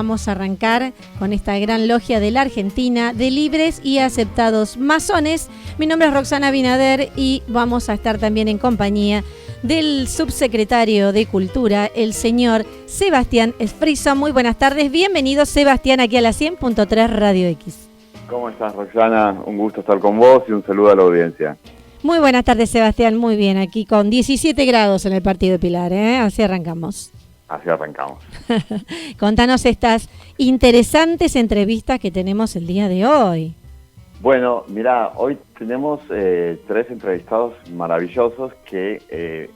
vamos a arrancar con esta gran logia de la Argentina de libres y aceptados masones. Mi nombre es Roxana Binader y vamos a estar también en compañía del subsecretario de Cultura, el señor Sebastián Esfriso. Muy buenas tardes, bienvenido Sebastián aquí a la 100.3 Radio X. ¿Cómo estás, Roxana? Un gusto estar con vos y un saludo a la audiencia. Muy buenas tardes, Sebastián, muy bien, aquí con 17 grados en el Partido de Pilar, así arrancamos. Así arrancamos. Contanos estas interesantes entrevistas que tenemos el día de hoy. Bueno, mira, hoy tenemos 3 entrevistados maravillosos que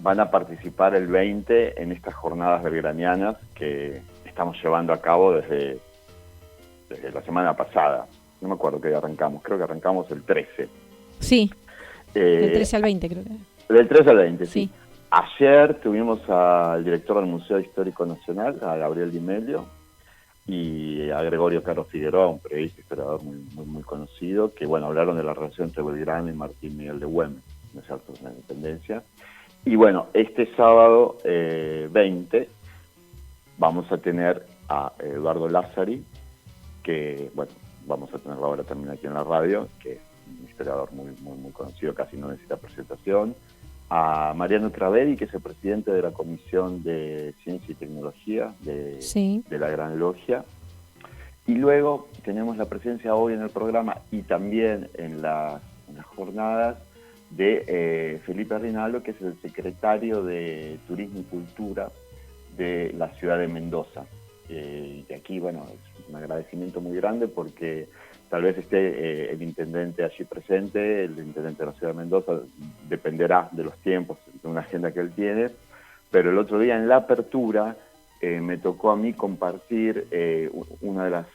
van a participar el 20 en estas jornadas belgranianas que estamos llevando a cabo desde la semana pasada. No me acuerdo qué día arrancamos, creo que arrancamos el 13. Sí, del 13 al 20 creo que. Del 13 al 20, sí. Ayer tuvimos al director del Museo Histórico Nacional, a Gabriel Di Melio, y a Gregorio Caro Figueroa, un periodista historiador muy conocido, que bueno, hablaron de la relación entre Belgrano y Martín Miguel de Güemes, ¿no es cierto?, en la independencia. Y bueno, este sábado 20 vamos a tener a Eduardo Lázari, que bueno, vamos a tenerlo ahora también aquí en la radio, que es un historiador muy conocido, casi no necesita presentación, a Mariano Travedi, que es el presidente de la Comisión de Ciencia y Tecnología de la Gran Logia. Y luego tenemos la presencia hoy en el programa y también en las jornadas de Felipe Rinaldo, que es el secretario de Turismo y Cultura de la ciudad de Mendoza. Y aquí, bueno, es un agradecimiento muy grande porque tal vez esté el intendente allí presente, el intendente de la ciudad de Mendoza, dependerá de los tiempos, de una agenda que él tiene, pero el otro día en la apertura me tocó a mí compartir una de las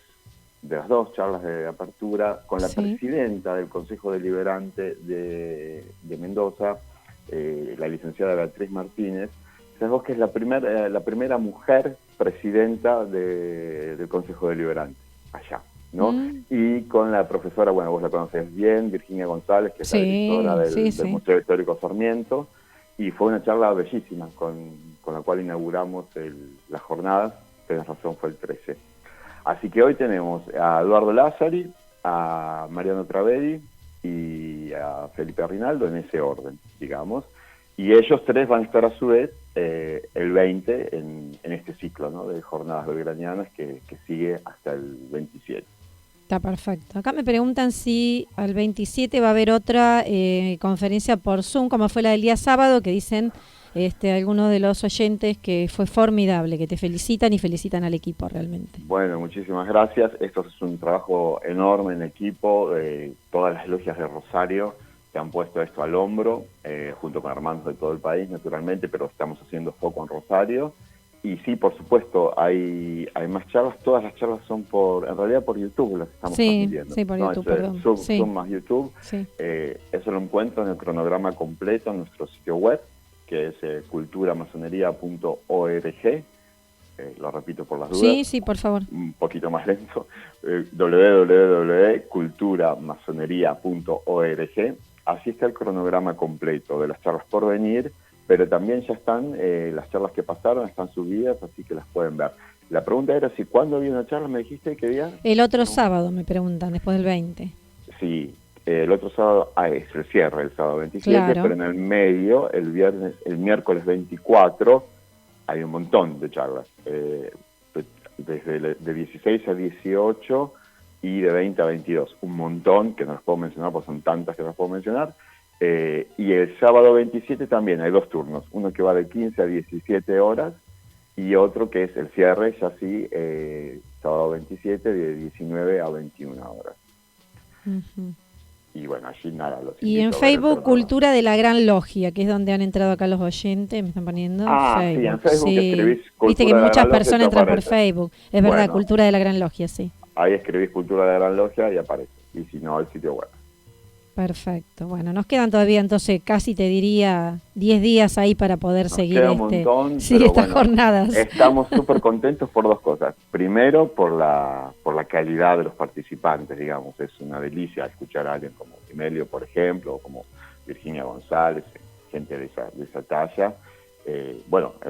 2 charlas de apertura con la presidenta del Consejo Deliberante de Mendoza, la licenciada Beatriz Martínez. Sabes vos que es la primera mujer presidenta del Consejo Deliberante allá, ¿no? Y con la profesora, bueno, vos la conoces bien, Virginia González, que es la directora del Museo Histórico Sarmiento, y fue una charla bellísima con la cual inauguramos las jornadas, tenés razón, fue el 13. Así que hoy tenemos a Eduardo Lázari, a Mariano Travedi y a Felipe Rinaldo en ese orden, digamos, y ellos 3 van a estar a su vez el 20 en este ciclo, ¿no?, de jornadas belgranianas que sigue hasta el 27. Está perfecto. Acá me preguntan si al 27 va a haber otra conferencia por Zoom, como fue la del día sábado, que dicen algunos de los oyentes que fue formidable, que te felicitan y felicitan al equipo realmente. Bueno, muchísimas gracias. Esto es un trabajo enorme en equipo, todas las logias de Rosario que han puesto esto al hombro, junto con hermanos de todo el país, naturalmente, pero estamos haciendo foco en Rosario. Y sí, por supuesto, hay más charlas. Todas las charlas son en realidad por YouTube, las estamos transmitiendo. Sí, por YouTube, perdón. Zoom más YouTube. Sí. Eso lo encuentro en el cronograma completo en nuestro sitio web, que es culturamasonería.org. Lo repito por las dudas. Sí, por favor. Un poquito más lento. www.culturamasonería.org. Así está el cronograma completo de las charlas por venir, pero también ya están las charlas que pasaron, están subidas, así que las pueden ver. La pregunta era si cuándo había una charla, ¿me dijiste qué día? El otro sábado, me preguntan, después del 20. Sí, el otro sábado es el cierre, el sábado 27, claro. Pero en el medio, el miércoles 24, hay un montón de charlas, desde de 16 a 18 y de 20 a 22, un montón que no las puedo mencionar porque son tantas que no las puedo mencionar. Y el sábado 27 también hay 2 turnos, uno que va de 15 a 17 horas y otro que es el cierre, ya sí, sábado 27 de 19 a 21 horas. Uh-huh. Y bueno, allí nada. Y en Facebook, Cultura de la Gran Logia, que es donde han entrado acá los oyentes, me están poniendo Facebook. Sí, en Facebook escribís Cultura. Viste que muchas personas entran por Facebook, es verdad, Cultura de la Gran Logia, sí. Ahí escribís Cultura de la Gran Logia y aparece, y si no, el sitio web. Perfecto. Bueno, nos quedan todavía entonces casi te diría 10 días ahí para poder seguir estas jornadas. Estamos súper contentos por 2 cosas. Primero, por la calidad de los participantes, digamos. Es una delicia escuchar a alguien como Emilio, por ejemplo, o como Virginia González, gente de esa talla. El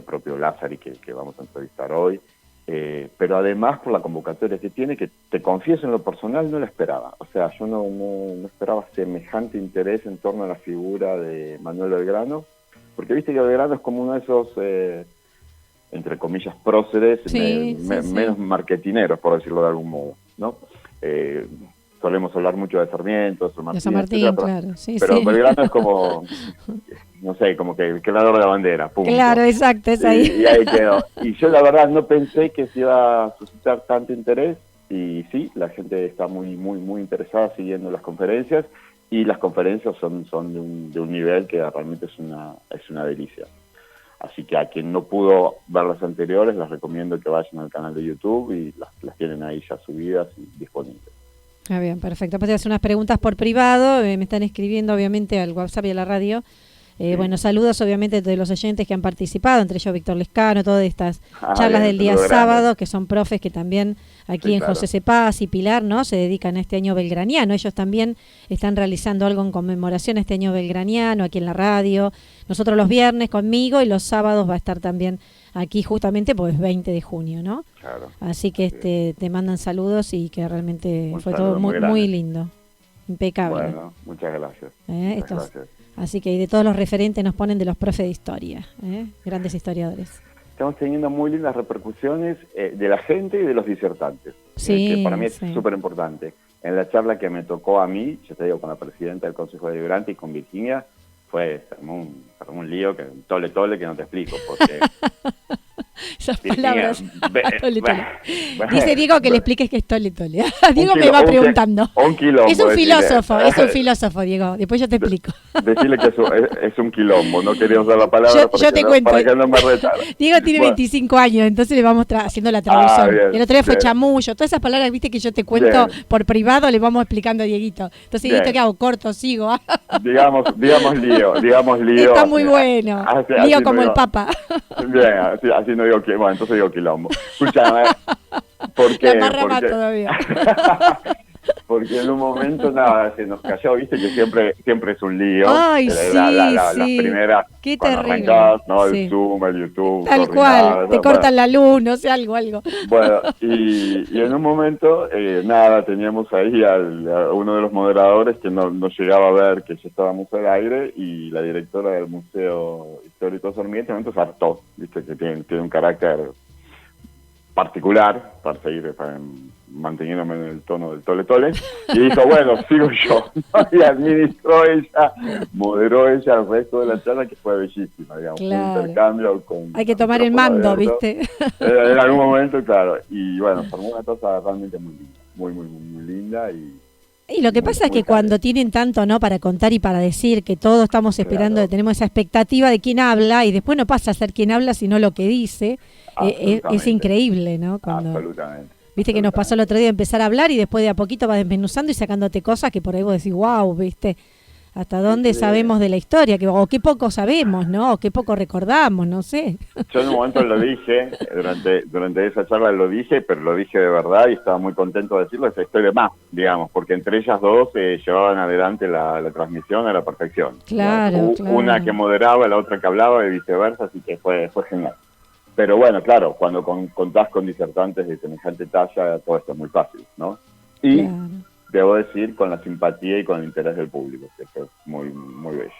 propio Lázari que vamos a entrevistar hoy. pero además por la convocatoria que tiene, que te confieso en lo personal no la esperaba. O sea, yo no esperaba semejante interés en torno a la figura de Manuel Belgrano, porque viste que Belgrano es como uno de esos, entre comillas, próceres, menos marketineros, por decirlo de algún modo, ¿no? Solemos hablar mucho de Sarmiento, de San Martín, etcétera, claro. Sí, pero sí. Belgrano es como, no sé, como que el creador de la bandera, punto. Claro, exacto, es ahí. Y ahí quedó. Y yo la verdad no pensé que se iba a suscitar tanto interés, y sí, la gente está muy interesada siguiendo las conferencias, y las conferencias son de un nivel que realmente es una delicia. Así que a quien no pudo ver las anteriores, les recomiendo que vayan al canal de YouTube y las tienen ahí ya subidas y disponibles. Ah, bien, perfecto. Después te hacer unas preguntas por privado, me están escribiendo obviamente al WhatsApp y a la radio. Bueno, saludos obviamente de los oyentes que han participado, entre ellos Víctor Lescano, todas estas charlas del día sábado, que son profes que también aquí en José C. Paz y Pilar, ¿no? Se dedican a este año belgraniano. Ellos también están realizando algo en conmemoración a este año belgraniano aquí en la radio. Nosotros los viernes conmigo y los sábados va a estar también aquí justamente porque es 20 de junio, ¿no? Claro. Así que te mandan saludos y que realmente fue todo muy lindo, impecable. Bueno, muchas gracias. Gracias. Así que de todos los referentes nos ponen de los profes de historia, grandes historiadores. Estamos teniendo muy lindas repercusiones de la gente y de los disertantes, sí, que para mí es súper importante. En la charla que me tocó a mí, yo te digo, con la presidenta del Consejo Deliberante y con Virginia, se armó un lío, que tole que no te explico, porque... Esas palabras. Dice Diego que le expliques qué es tole. Diego me va preguntando. Un quilombo. Es un filósofo, Diego. Después yo te explico. Decirle que es un quilombo, no quería usar la palabra yo te cuento. Para que no me retara. Diego tiene 25 años, entonces le vamos haciendo la traducción. El otro día fue chamullo, todas esas palabras, viste, que yo te cuento por privado, le vamos explicando a Dieguito. Entonces, Dieguito, ¿qué hago? Corto, sigo. digamos lío. Está muy bueno. Lío como el Papa. Bien, así no digo que, bueno, entonces digo quilombo. Escúchame, ¿por qué? La amarra más todavía. Porque en un momento nada, se nos cayó, viste que siempre es un lío. Ay, sí. Las primeras, qué cuando terrible. arrancás, ¿no? El Zoom, el YouTube. Tal cual, te cortan la luz, no sé, algo. Bueno, y en un momento, teníamos ahí a uno de los moderadores que no llegaba a ver que ya estábamos al aire, y la directora del Museo Histórico Sarmiento, entonces hartó, viste que tiene un carácter particular para seguir manteniéndome en el tono del tole, y dijo, bueno, sigo yo, y administró ella, moderó ella el resto de la charla, que fue bellísima, digamos, claro. Un intercambio con... Hay que tomar el mando, ¿viste? En algún momento, claro, y bueno, formó una cosa realmente muy linda, muy linda, y lo que pasa es que cuando tienen tanto, ¿no?, para contar y para decir, que todos estamos esperando, tenemos esa expectativa de quién habla, y después no pasa a ser quien habla, sino lo que dice, es increíble, ¿no? Absolutamente. Viste que nos pasó el otro día empezar a hablar y después de a poquito vas desmenuzando y sacándote cosas que por ahí vos decís, wow, viste, hasta dónde sabemos de la historia, o qué poco sabemos, ¿no? O qué poco recordamos, no sé. Yo en un momento lo dije, durante esa charla lo dije, pero lo dije de verdad y estaba muy contento de decirlo, estoy de más, digamos, porque entre ellas dos llevaban adelante la transmisión a la perfección. Claro. Una que moderaba, la otra que hablaba y viceversa, así que fue genial. Pero bueno, claro, cuando contás con disertantes de semejante talla, todo esto es muy fácil, ¿no? Y debo decir, con la simpatía y con el interés del público, que esto es muy bello.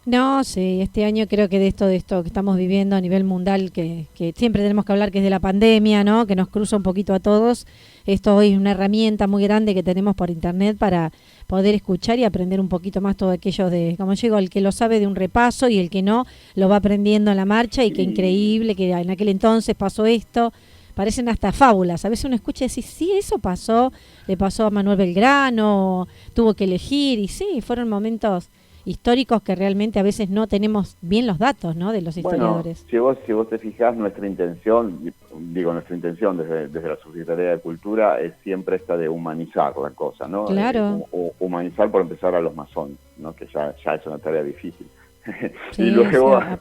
No, sí, este año creo que de esto que estamos viviendo a nivel mundial, que siempre tenemos que hablar, que es de la pandemia, ¿no?, que nos cruza un poquito a todos. Esto hoy es una herramienta muy grande que tenemos por internet para poder escuchar y aprender un poquito más todo aquello de, como yo digo, el que lo sabe de un repaso y el que no, lo va aprendiendo en la marcha, y qué increíble que en aquel entonces pasó esto. Parecen hasta fábulas. A veces uno escucha y dice, sí, eso pasó, le pasó a Manuel Belgrano, tuvo que elegir, y sí, fueron momentos históricos que realmente a veces no tenemos bien los datos, ¿no?, de los historiadores. Bueno, si vos te fijás, nuestra intención desde la Subsecretaría de Cultura es siempre esta de humanizar la cosa, ¿no? Claro. Humanizar, por empezar, a los masones, ¿no?, que ya es una tarea difícil. Sí, y luego a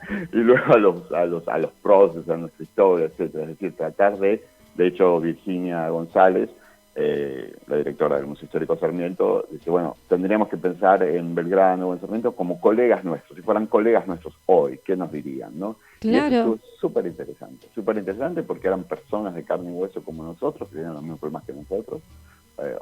los próceres, a nuestra historia, etcétera. Es decir, tratar de hecho, Virginia González la directora del Museo Histórico Sarmiento, dice, bueno, tendríamos que pensar en Belgrano o en Sarmiento como colegas nuestros, si fueran colegas nuestros hoy, ¿qué nos dirían, no? Claro. Y eso estuvo súper interesante porque eran personas de carne y hueso como nosotros, que tenían los mismos problemas que nosotros,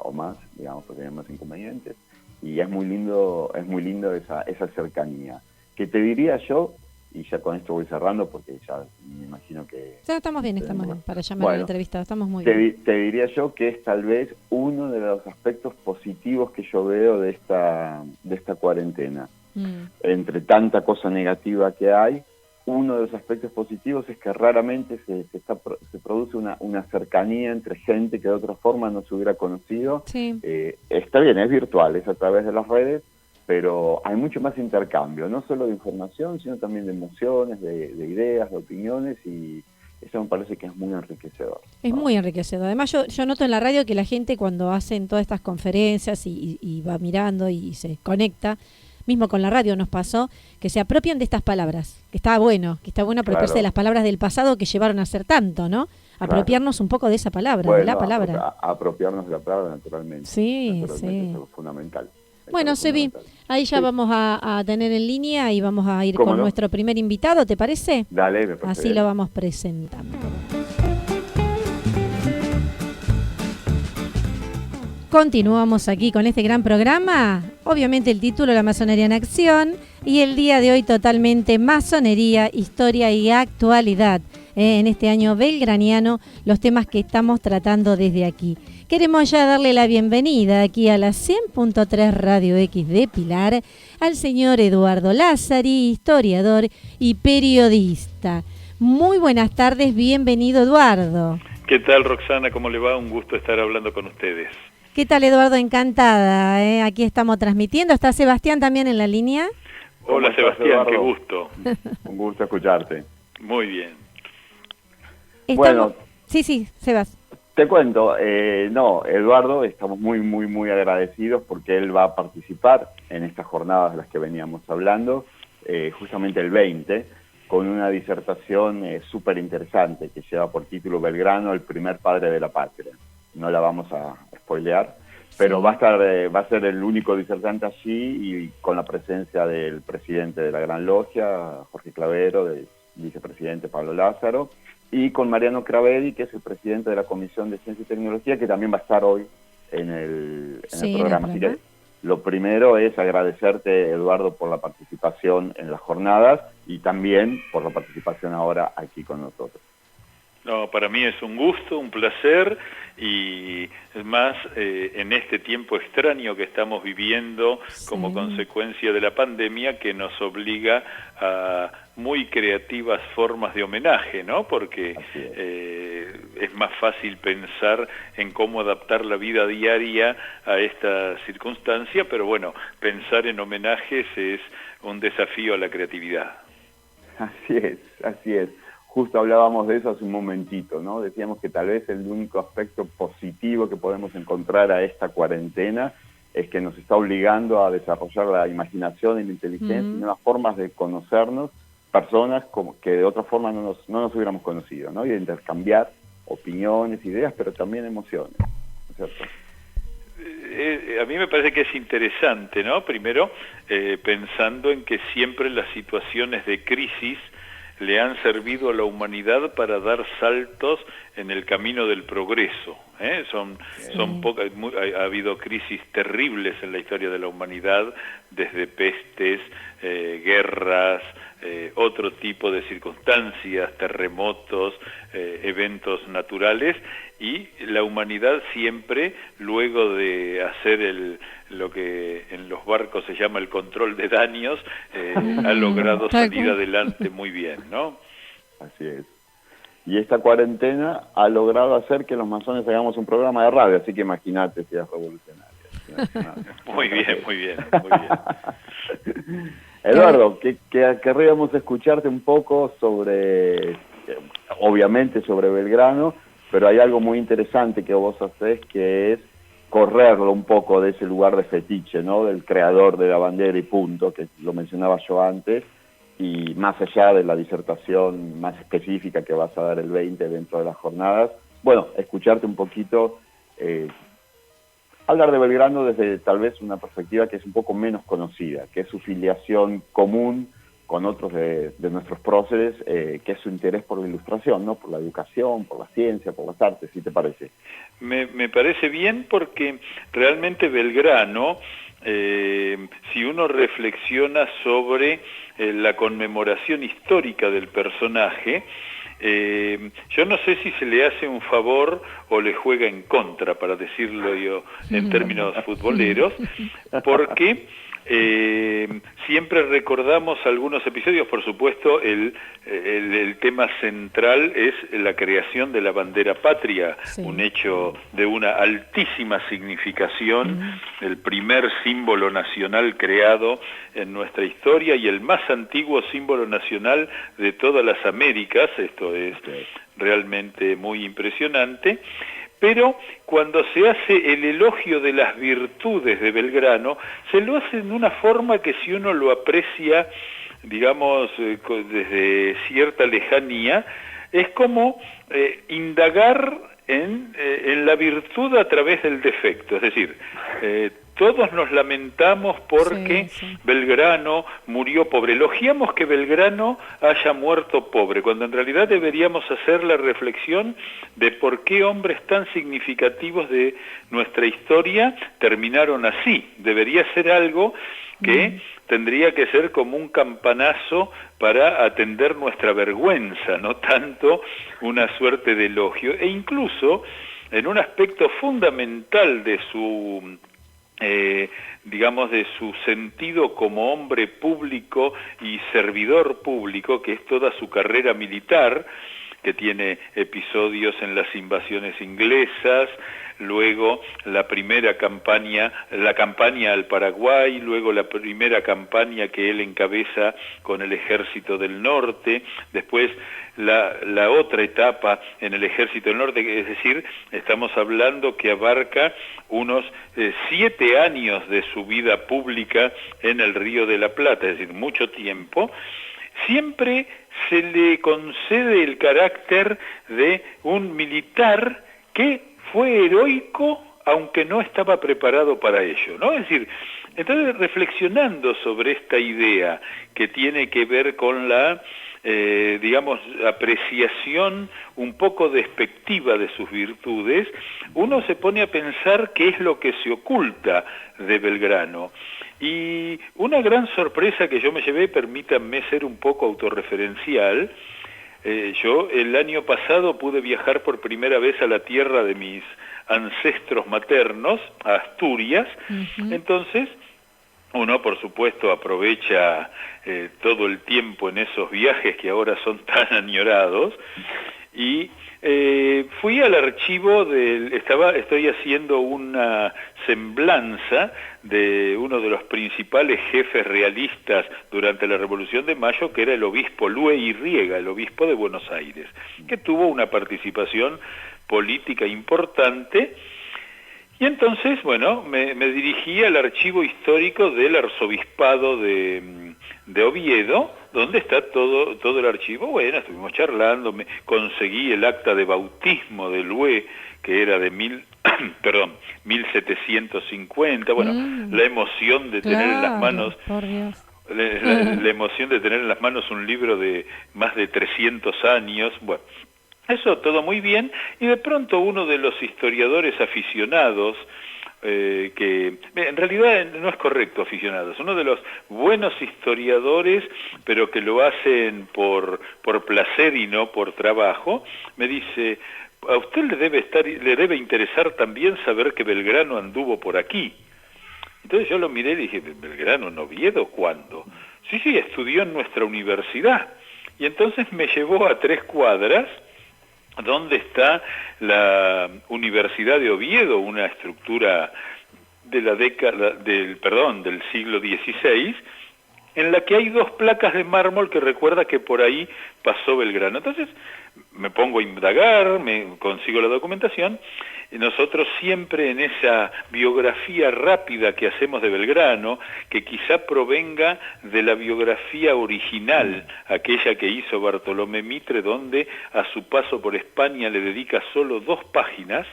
o más, digamos, porque tenían más inconvenientes, y es muy lindo esa cercanía. Que te diría yo, y ya con esto voy cerrando porque ya me imagino que... Ya estamos bien, para llamar a la entrevista, estamos muy bien. Te diría yo que es tal vez uno de los aspectos positivos que yo veo de esta cuarentena. Entre tanta cosa negativa que hay, uno de los aspectos positivos es que raramente se produce una cercanía entre gente que de otra forma no se hubiera conocido. Sí. Está bien, es virtual, es a través de las redes, pero hay mucho más intercambio, no solo de información, sino también de emociones, de ideas, de opiniones, y eso me parece que es muy enriquecedor. Es muy enriquecedor. Además, yo noto en la radio que la gente cuando hacen todas estas conferencias y va mirando y se conecta, mismo con la radio nos pasó, que se apropian de estas palabras, que está bueno apropiarse de las palabras del pasado que llevaron a ser tanto, ¿no? Apropiarnos un poco de esa palabra, de la palabra. Apropiarnos de la palabra, naturalmente. Sí. Eso es fundamental. Bueno, Sebi, ahí ya vamos a tener en línea y vamos a ir con nuestro primer invitado, ¿te parece? Dale, me parece. Así lo vamos presentando. Continuamos aquí con este gran programa. Obviamente el título, La Masonería en Acción, y el día de hoy totalmente masonería, historia y actualidad. En este año belgraniano, los temas que estamos tratando desde aquí. Queremos ya darle la bienvenida aquí a la 100.3 Radio X de Pilar al señor Eduardo Lázari, historiador y periodista. Muy buenas tardes, bienvenido Eduardo. ¿Qué tal, Roxana? ¿Cómo le va? Un gusto estar hablando con ustedes. ¿Qué tal, Eduardo? Encantada. Aquí estamos transmitiendo. ¿Está Sebastián también en la línea? Hola, Sebastián, qué gusto. Un gusto escucharte. Muy bien. Bueno, sí, Sebas. Te cuento, Eduardo, estamos muy agradecidos porque él va a participar en estas jornadas de las que veníamos hablando, justamente el 20, con una disertación súper interesante que lleva por título Belgrano, el primer padre de la patria. No la vamos a spoilear, pero sí. va a ser el único disertante allí y con la presencia del presidente de la Gran Logia, Jorge Clavero, del vicepresidente Pablo Lázaro, y con Mariano Cravedi, que es el presidente de la Comisión de Ciencia y Tecnología, que también va a estar hoy en el programa. Así que lo primero es agradecerte, Eduardo, por la participación en las jornadas y también por la participación ahora aquí con nosotros. No, para mí es un gusto, un placer, y es más, en este tiempo extraño que estamos viviendo como consecuencia de la pandemia, que nos obliga a muy creativas formas de homenaje, ¿no? Porque es más fácil pensar en cómo adaptar la vida diaria a esta circunstancia, pero bueno, pensar en homenajes es un desafío a la creatividad. Así es. Justo hablábamos de eso hace un momentito, ¿no? Decíamos que tal vez el único aspecto positivo que podemos encontrar a esta cuarentena es que nos está obligando a desarrollar la imaginación y la inteligencia y nuevas formas de conocernos, personas que de otra forma no nos hubiéramos conocido, ¿no? Y de intercambiar opiniones, ideas, pero también emociones, ¿no es cierto? A mí me parece que es interesante, ¿no? Primero, pensando en que siempre las situaciones de crisis le han servido a la humanidad para dar saltos en el camino del progreso. Son pocas, ha habido crisis terribles en la historia de la humanidad, desde pestes, guerras, otro tipo de circunstancias, terremotos, eventos naturales, y la humanidad siempre, luego de hacer lo que en los barcos se llama el control de daños, ha logrado salir adelante muy bien, ¿no? Así es. Y esta cuarentena ha logrado hacer que los masones hagamos un programa de radio, así que imagínate si es revolucionario. Muy bien. Eduardo, querríamos escucharte un poco obviamente sobre Belgrano, pero hay algo muy interesante que vos hacés, que es correrlo un poco de ese lugar de fetiche, ¿no? Del creador de la bandera y punto, que lo mencionaba yo antes, y más allá de la disertación más específica que vas a dar el 20 dentro de las jornadas, bueno, escucharte un poquito hablar de Belgrano desde tal vez una perspectiva que es un poco menos conocida, que es su filiación común con otros de nuestros próceres, que es su interés por la ilustración, ¿no? Por la educación, por la ciencia, por las artes, ¿sí te parece? Me parece bien porque realmente Belgrano, si uno reflexiona sobre la conmemoración histórica del personaje, yo no sé si se le hace un favor o le juega en contra, para decirlo yo en términos futboleros, porque siempre recordamos algunos episodios. Por supuesto, el tema central es la creación de la bandera patria, sí, un hecho de una altísima significación, el primer símbolo nacional creado en nuestra historia y el más antiguo símbolo nacional de todas las Américas. Esto es realmente muy impresionante. Pero cuando se hace el elogio de las virtudes de Belgrano, se lo hace de una forma que, si uno lo aprecia, digamos, desde cierta lejanía, es como indagar en la virtud a través del defecto. Es decir, todos nos lamentamos porque Belgrano murió pobre. Elogiamos que Belgrano haya muerto pobre, cuando en realidad deberíamos hacer la reflexión de por qué hombres tan significativos de nuestra historia terminaron así. Debería ser algo que tendría que ser como un campanazo para atender nuestra vergüenza, no tanto una suerte de elogio. E incluso, en un aspecto fundamental de su digamos, de su sentido como hombre público y servidor público, que es toda su carrera militar, que tiene episodios en las invasiones inglesas, luego la primera campaña, la campaña al Paraguay, luego la primera campaña que él encabeza con el Ejército del Norte, después la otra etapa en el Ejército del Norte, es decir, estamos hablando que abarca unos 7 años de su vida pública en el Río de la Plata, es decir, mucho tiempo. Siempre se le concede el carácter de un militar que fue heroico, aunque no estaba preparado para ello, ¿no? Es decir, entonces, reflexionando sobre esta idea que tiene que ver con la, digamos, apreciación un poco despectiva de sus virtudes, uno se pone a pensar qué es lo que se oculta de Belgrano. Y una gran sorpresa que yo me llevé, permítanme ser un poco autorreferencial, yo el año pasado pude viajar por primera vez a la tierra de mis ancestros maternos, a Asturias. Entonces uno, por supuesto, aprovecha todo el tiempo en esos viajes que ahora son tan añorados, y fui al archivo estoy haciendo una semblanza de uno de los principales jefes realistas durante la Revolución de Mayo, que era el obispo Luis Irriega, el obispo de Buenos Aires, que tuvo una participación política importante. Y entonces, bueno, me dirigí al archivo histórico del arzobispado de Oviedo, donde está todo el archivo. Bueno, estuvimos charlando, conseguí el acta de bautismo de Lué, que era de 1750, bueno, la emoción de tener en las manos, la emoción de tener en las manos un libro de más de 300 años, bueno, eso todo muy bien, y de pronto uno de los historiadores aficionados, que en realidad no es correcto aficionados, uno de los buenos historiadores, pero que lo hacen por placer y no por trabajo, me dice: a usted le debe interesar también saber que Belgrano anduvo por aquí. Entonces yo lo miré y dije: ¿Belgrano en Oviedo? ¿Cuándo? Sí, estudió en nuestra universidad. Y entonces me llevó a 3 cuadras, donde está la Universidad de Oviedo, una estructura de la del siglo XVI, en la que hay 2 placas de mármol que recuerda que por ahí pasó Belgrano. Entonces me pongo a indagar, me consigo la documentación, y nosotros siempre en esa biografía rápida que hacemos de Belgrano, que quizá provenga de la biografía original, aquella que hizo Bartolomé Mitre, donde a su paso por España le dedica solo 2 páginas,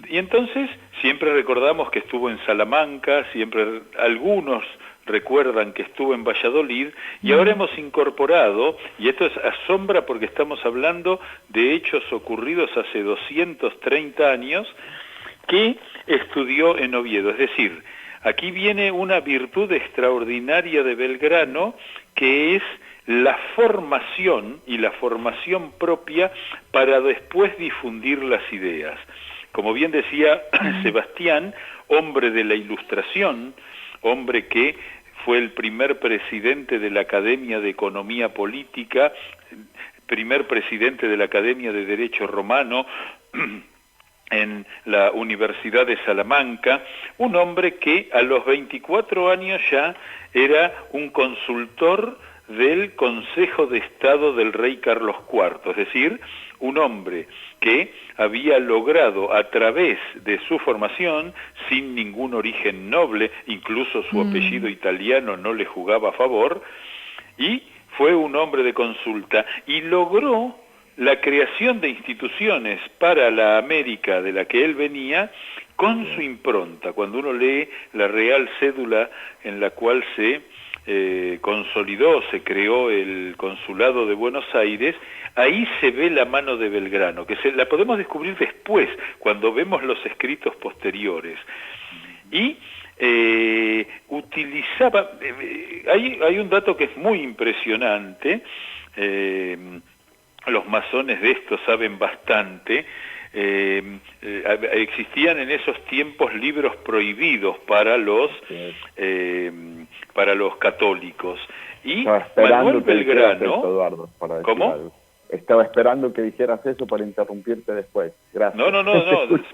Y entonces siempre recordamos que estuvo en Salamanca, siempre algunos recuerdan que estuvo en Valladolid, y ahora hemos incorporado, y esto es asombra porque estamos hablando de hechos ocurridos hace 230 años, que estudió en Oviedo. Es decir, aquí viene una virtud extraordinaria de Belgrano, que es la formación y la formación propia para después difundir las ideas. Como bien decía Sebastián, hombre de la Ilustración, hombre que fue el primer presidente de la Academia de Economía Política, primer presidente de la Academia de Derecho Romano en la Universidad de Salamanca, un hombre que a los 24 años ya era un consultor del Consejo de Estado del rey Carlos IV, es decir, un hombre que había logrado a través de su formación, sin ningún origen noble, incluso su apellido italiano no le jugaba a favor, y fue un hombre de consulta, y logró la creación de instituciones para la América de la que él venía, con su impronta. Cuando uno lee la Real Cédula en la cual se consolidó, se creó el Consulado de Buenos Aires, ahí se ve la mano de Belgrano, que la podemos descubrir después, cuando vemos los escritos posteriores. Y utilizaba, hay un dato que es muy impresionante, los masones de esto saben bastante. Existían en esos tiempos libros prohibidos para los católicos, y Manuel Belgrano, eso, Eduardo, para decir ¿cómo? Algo. Estaba esperando que dijeras eso para interrumpirte después. Gracias. No,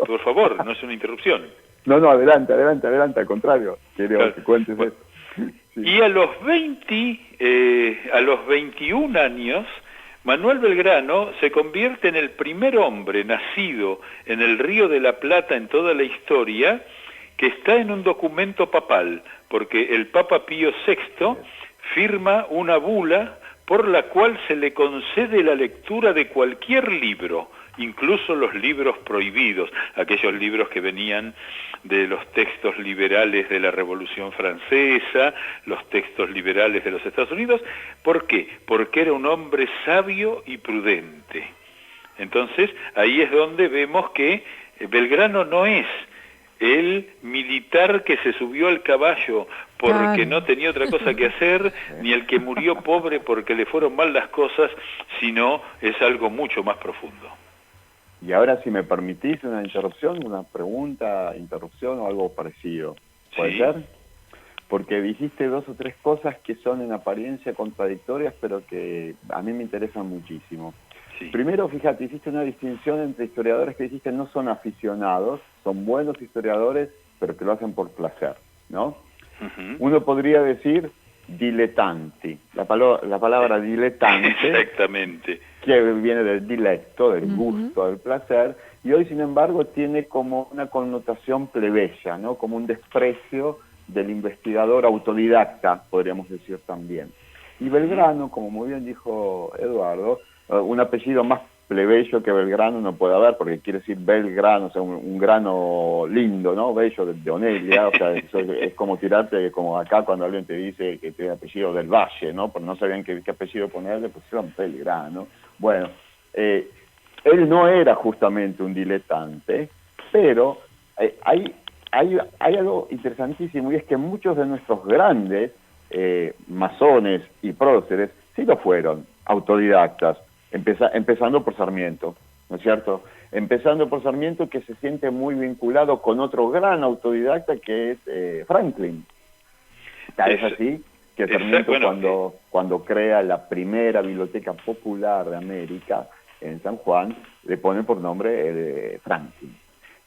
por favor, no es una interrupción. No, adelante, al contrario, quería Claro. que cuentes Bueno, eso. Sí. Y a los 21 años, Manuel Belgrano se convierte en el primer hombre nacido en el Río de la Plata en toda la historia que está en un documento papal, porque el Papa Pío VI firma una bula por la cual se le concede la lectura de cualquier libro, incluso los libros prohibidos, aquellos libros que venían de los textos liberales de la Revolución Francesa, los textos liberales de los Estados Unidos. ¿Por qué? Porque era un hombre sabio y prudente. Entonces, ahí es donde vemos que Belgrano no es el militar que se subió al caballo porque no tenía otra cosa que hacer, ni el que murió pobre porque le fueron mal las cosas, sino es algo mucho más profundo. Y ahora, si me permitís una interrupción, una pregunta, interrupción o algo parecido, ¿puede Sí. ser? Porque dijiste 2 o 3 cosas que son en apariencia contradictorias, pero que a mí me interesan muchísimo. Sí. Primero, fíjate, hiciste una distinción entre historiadores que dijiste no son aficionados, son buenos historiadores, pero que lo hacen por placer, ¿no? Uh-huh. Uno podría decir dilettanti, la palabra dilettante, Exactamente. que viene del dilecto, del gusto, del placer, y hoy, sin embargo, tiene como una connotación plebeya, ¿no? Como un desprecio del investigador autodidacta, podríamos decir también. Y Belgrano, como muy bien dijo Eduardo, un apellido más plebeyo que Belgrano no puede haber, porque quiere decir Belgrano, o sea, un grano lindo, ¿no? Bello de Onelia, o sea, eso es como tirarte, como acá cuando alguien te dice que tiene apellido del Valle, ¿no? Porque no sabían qué apellido ponerle, pues era Belgrano. Bueno, él no era justamente un diletante, pero hay algo interesantísimo, y es que muchos de nuestros grandes masones y próceres sí lo fueron, autodidactas, empezando por Sarmiento, ¿no es cierto? Empezando por Sarmiento, que se siente muy vinculado con otro gran autodidacta que es Franklin. Es así que Sarmiento, cuando crea la primera biblioteca popular de América en San Juan, le pone por nombre Franklin.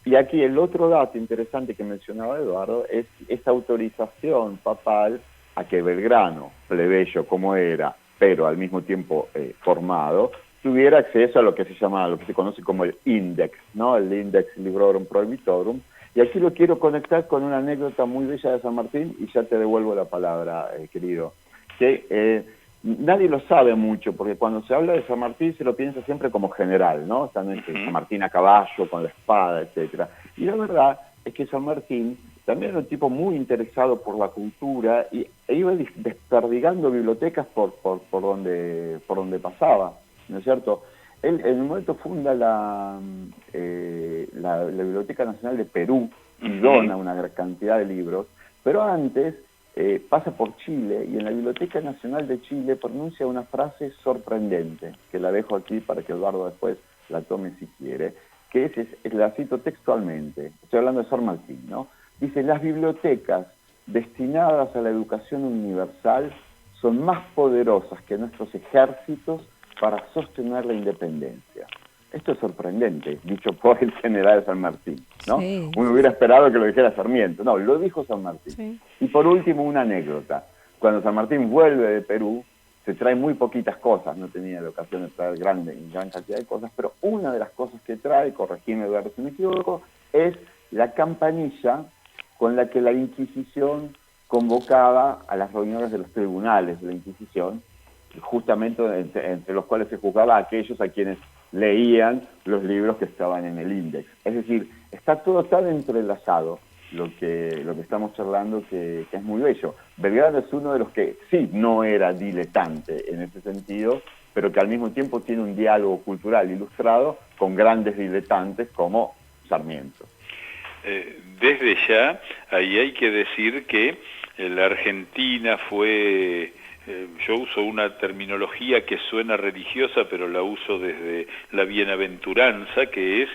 Y aquí el otro dato interesante que mencionaba Eduardo es esa autorización papal a que Belgrano, plebeyo como era, pero al mismo tiempo formado, tuviera acceso a lo que se conoce como el Index, ¿no? El Index Librorum Prohibitorum. Y aquí lo quiero conectar con una anécdota muy bella de San Martín, y ya te devuelvo la palabra, querido. Que nadie lo sabe mucho, porque cuando se habla de San Martín se lo piensa siempre como general, ¿no? San Martín a caballo, con la espada, etcétera. Y la verdad es que San Martín también era un tipo muy interesado por la cultura e iba desperdigando bibliotecas por donde pasaba, ¿no es cierto? Él en un momento funda la Biblioteca Nacional de Perú y dona una gran cantidad de libros, pero antes pasa por Chile y en la Biblioteca Nacional de Chile pronuncia una frase sorprendente, que la dejo aquí para que Eduardo después la tome si quiere, que la cito textualmente, estoy hablando de San Martín, ¿no? Dice: las bibliotecas destinadas a la educación universal son más poderosas que nuestros ejércitos para sostener la independencia. Esto es sorprendente, dicho por el general San Martín, ¿no? Sí, uno hubiera esperado que lo dijera Sarmiento. No, lo dijo San Martín. Sí. Y por último, una anécdota. Cuando San Martín vuelve de Perú, se trae muy poquitas cosas, no tenía la ocasión de traer gran cantidad de cosas, pero una de las cosas que trae, corregime Eduardo si me equivoco, es la campanilla con la que la Inquisición convocaba a las reuniones de los tribunales de la Inquisición, justamente entre los cuales se juzgaba a aquellos a quienes leían los libros que estaban en el índex. Es decir, está todo tan entrelazado lo que estamos charlando que es muy bello. Belgrano es uno de los que sí no era diletante en ese sentido, pero que al mismo tiempo tiene un diálogo cultural ilustrado con grandes diletantes como Sarmiento. Desde ya, ahí hay que decir que la Argentina fue... yo uso una terminología que suena religiosa, pero la uso desde la bienaventuranza, que es,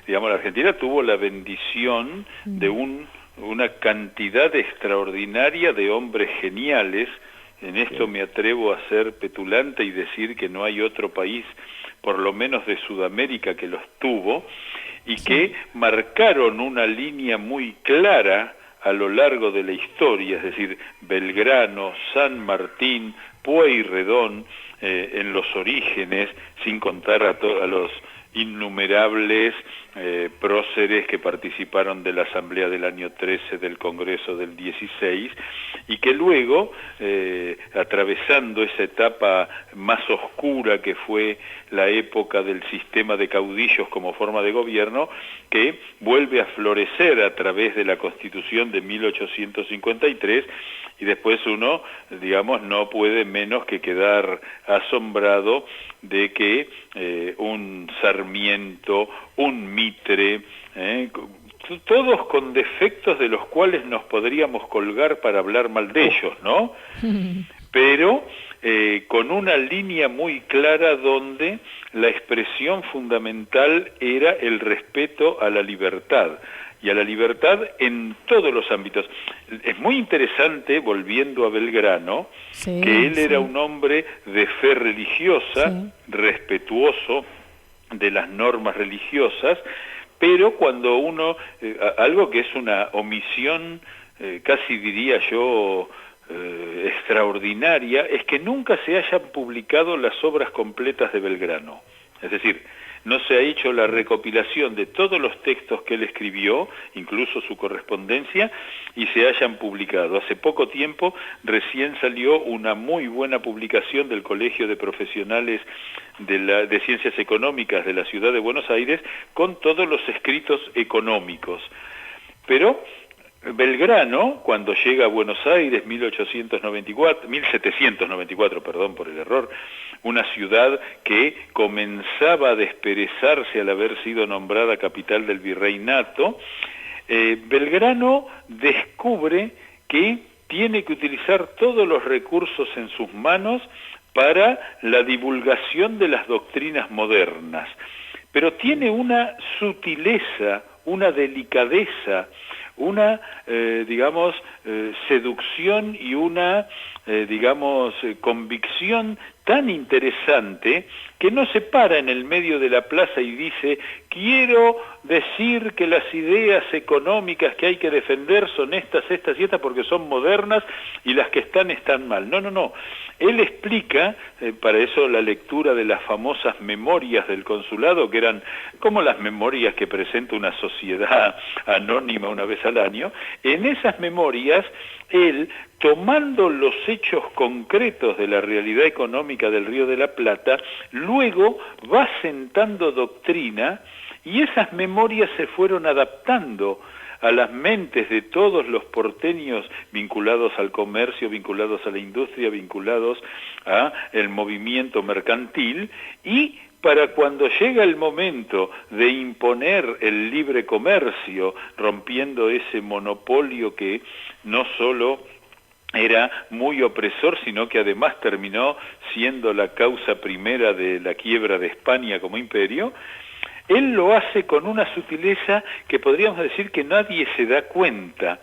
digamos, la Argentina tuvo la bendición de una cantidad extraordinaria de hombres geniales. En esto me atrevo a ser petulante y decir que no hay otro país, por lo menos de Sudamérica, que los tuvo, y que marcaron una línea muy clara a lo largo de la historia, es decir, Belgrano, San Martín, Pueyrredón, en los orígenes, sin contar a los innumerables próceres que participaron de la Asamblea del año 13 del Congreso del 16, y que luego, atravesando esa etapa más oscura que fue la época del sistema de caudillos como forma de gobierno, que vuelve a florecer a través de la Constitución de 1853, y después uno, digamos, no puede menos que quedar asombrado de que un Sarmiento, un Mitre, todos con defectos de los cuales nos podríamos colgar para hablar mal de ellos, ¿no? Pero con una línea muy clara donde la expresión fundamental era el respeto a la libertad, y a la libertad en todos los ámbitos. Es muy interesante, volviendo a Belgrano, que él era un hombre de fe religiosa, respetuoso de las normas religiosas, pero cuando uno, algo que es una omisión, casi diría yo, extraordinaria, es que nunca se hayan publicado las obras completas de Belgrano. Es decir, no se ha hecho la recopilación de todos los textos que él escribió, incluso su correspondencia, y se hayan publicado. Hace poco tiempo recién salió una muy buena publicación del Colegio de Profesionales de Ciencias Económicas de la Ciudad de Buenos Aires con todos los escritos económicos. Pero Belgrano, cuando llega a Buenos Aires, 1794, perdón por el error, una ciudad que comenzaba a desperezarse al haber sido nombrada capital del virreinato, Belgrano descubre que tiene que utilizar todos los recursos en sus manos para la divulgación de las doctrinas modernas, pero tiene una sutileza, una delicadeza, una, seducción y una, convicción tan interesante que no se para en el medio de la plaza y dice: quiero decir que las ideas económicas que hay que defender son estas y estas porque son modernas y las que están mal. No. Él explica, para eso la lectura de las famosas memorias del consulado, que eran como las memorias que presenta una sociedad anónima una vez al año. En esas memorias, él tomando los hechos concretos de la realidad económica del Río de la Plata, luego va sentando doctrina y esas memorias se fueron adaptando a las mentes de todos los porteños vinculados al comercio, vinculados a la industria, vinculados a el movimiento mercantil, y para cuando llega el momento de imponer el libre comercio, rompiendo ese monopolio que no solo era muy opresor, sino que además terminó siendo la causa primera de la quiebra de España como imperio, él lo hace con una sutileza que podríamos decir que nadie se da cuenta,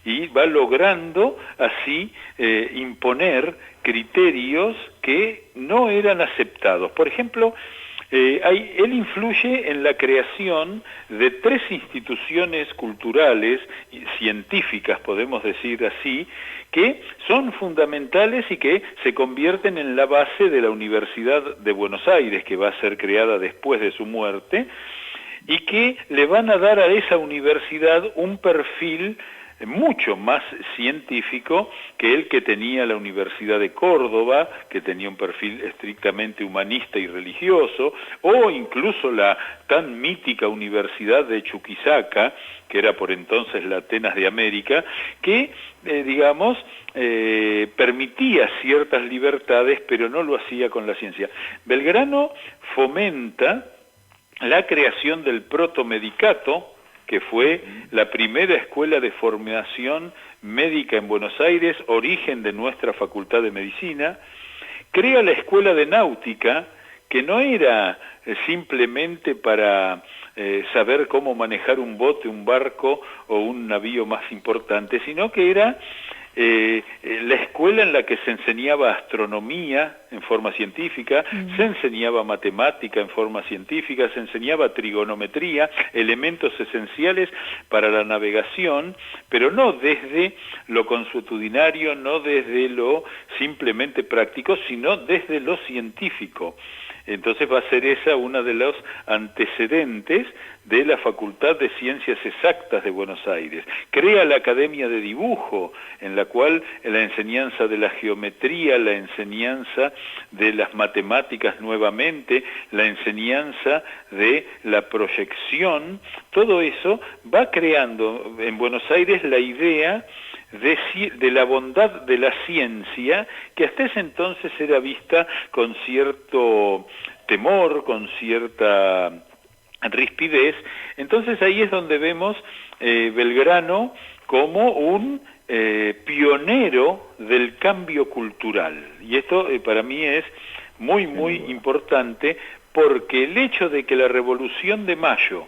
y va logrando así imponer criterios que no eran aceptados. Por ejemplo, él influye en la creación de 3 instituciones culturales, científicas, podemos decir así, que son fundamentales y que se convierten en la base de la Universidad de Buenos Aires, que va a ser creada después de su muerte, y que le van a dar a esa universidad un perfil mucho más científico que el que tenía la Universidad de Córdoba, que tenía un perfil estrictamente humanista y religioso, o incluso la tan mítica Universidad de Chuquisaca, que era por entonces la Atenas de América, que, permitía ciertas libertades, pero no lo hacía con la ciencia. Belgrano fomenta la creación del protomedicato, que fue la primera escuela de formación médica en Buenos Aires, origen de nuestra Facultad de Medicina, crea la Escuela de Náutica, que no era simplemente para saber cómo manejar un bote, un barco o un navío más importante, sino que era la escuela en la que se enseñaba astronomía en forma científica, se enseñaba matemática en forma científica, se enseñaba trigonometría, elementos esenciales para la navegación, pero no desde lo consuetudinario, no desde lo simplemente práctico, sino desde lo científico. Entonces va a ser esa una de los antecedentes de la Facultad de Ciencias Exactas de Buenos Aires. Crea la Academia de Dibujo, en la cual la enseñanza de la geometría, la enseñanza de las matemáticas nuevamente, la enseñanza de la proyección, todo eso va creando en Buenos Aires la idea de la bondad de la ciencia, que hasta ese entonces era vista con cierto temor, con cierta rispidez. Entonces ahí es donde vemos Belgrano como un pionero del cambio cultural. Y esto para mí es muy, muy importante, porque el hecho de que la Revolución de Mayo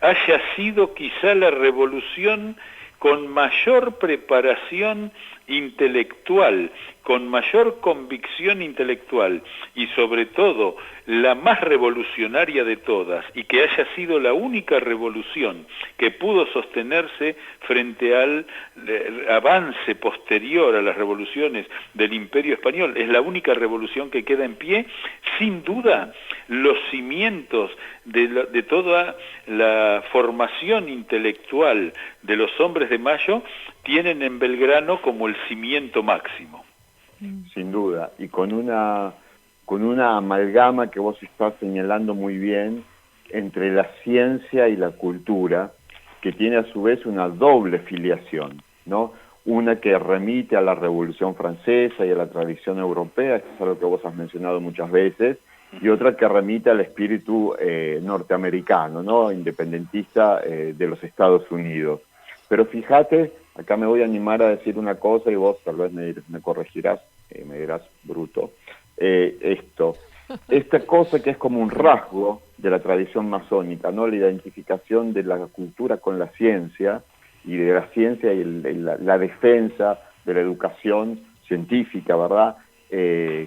haya sido quizá la revolución con mayor preparación intelectual, con mayor convicción intelectual y sobre todo la más revolucionaria de todas, y que haya sido la única revolución que pudo sostenerse frente al avance posterior a las revoluciones del Imperio Español, es la única revolución que queda en pie, sin duda los cimientos de toda la formación intelectual de los hombres de Mayo tienen en Belgrano como el cimiento máximo. Sin duda, y con una amalgama que vos estás señalando muy bien entre la ciencia y la cultura, que tiene a su vez una doble filiación, ¿no? Una que remite a la Revolución Francesa y a la tradición europea, esto es algo que vos has mencionado muchas veces, y otra que remite al espíritu norteamericano, ¿no? Independentista de los Estados Unidos. Pero fíjate, acá me voy a animar a decir una cosa y vos tal vez me corregirás, me dirás bruto. Esta cosa que es como un rasgo de la tradición masónica, ¿no? La identificación de la cultura con la ciencia, y de la ciencia y la defensa de la educación científica, ¿verdad?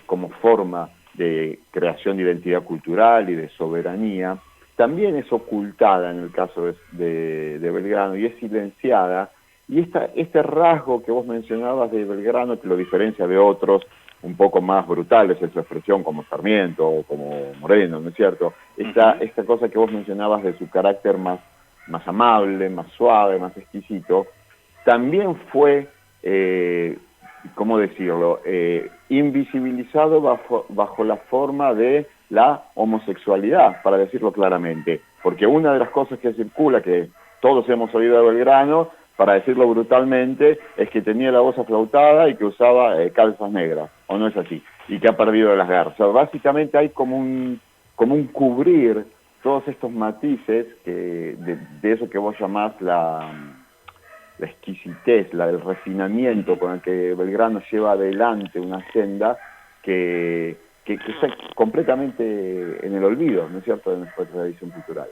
Como forma de creación de identidad cultural y de soberanía, también es ocultada en el caso de Belgrano y es silenciada. Y este rasgo que vos mencionabas de Belgrano, que lo diferencia de otros un poco más brutales en su expresión, como Sarmiento o como Moreno, ¿no es cierto? Esta cosa que vos mencionabas de su carácter más amable, más suave, más exquisito, también fue ¿cómo decirlo?, invisibilizado bajo la forma de la homosexualidad, para decirlo claramente. Porque una de las cosas que circula, que todos hemos oído de Belgrano, para decirlo brutalmente, es que tenía la voz aflautada y que usaba calzas negras, ¿o no es así? Y que ha perdido las garras. O sea, básicamente hay como un cubrir todos estos matices de eso que vos llamás la exquisitez, el refinamiento con el que Belgrano lleva adelante una senda que está completamente en el olvido, ¿no es cierto?, de nuestra tradición cultural.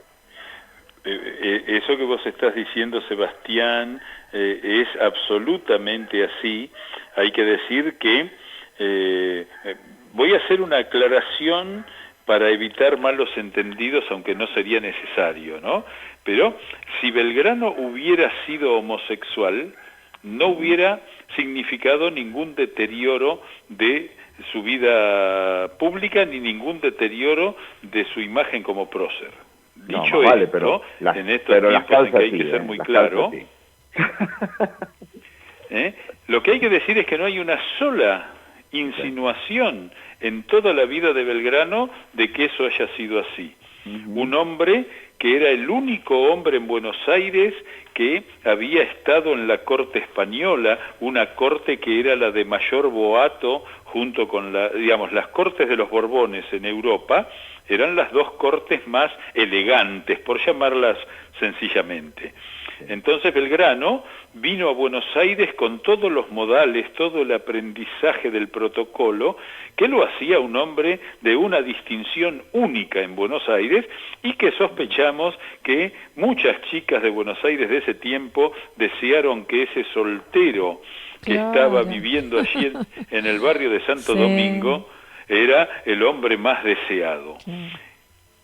Eso que vos estás diciendo, Sebastián, es absolutamente así. Hay que decir que voy a hacer una aclaración para evitar malos entendidos, aunque no sería necesario, ¿no? Pero si Belgrano hubiera sido homosexual, no hubiera significado ningún deterioro de su vida pública ni ningún deterioro de su imagen como prócer. Dicho vale, esto, pero en estos tiempos en que hay que ser muy claro, lo que hay que decir es que no hay una sola insinuación en toda la vida de Belgrano de que eso haya sido así. Un hombre que era el único hombre en Buenos Aires que había estado en la corte española, una corte que era la de mayor boato junto con las cortes de los Borbones en Europa, eran las dos cortes más elegantes, por llamarlas sencillamente. Entonces Belgrano vino a Buenos Aires con todos los modales, todo el aprendizaje del protocolo, que lo hacía un hombre de una distinción única en Buenos Aires y que sospechamos que muchas chicas de Buenos Aires de ese tiempo desearon que ese soltero que estaba viviendo allí en el barrio de Santo Domingo era el hombre más deseado.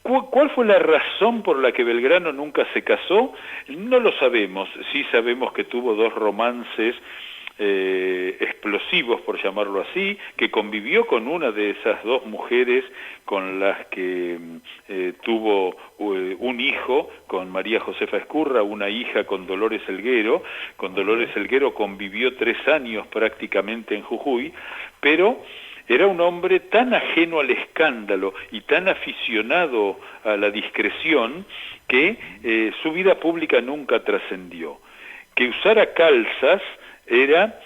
¿Cuál fue la razón por la que Belgrano nunca se casó? No lo sabemos. Sí sabemos que tuvo dos romances explosivos, por llamarlo así, que convivió con una de esas dos mujeres con las que tuvo un hijo, con María Josefa Escurra, una hija con Dolores Elguero. Con Dolores Elguero convivió 3 años prácticamente en Jujuy, pero era un hombre tan ajeno al escándalo y tan aficionado a la discreción que su vida pública nunca trascendió. Que usara calzas era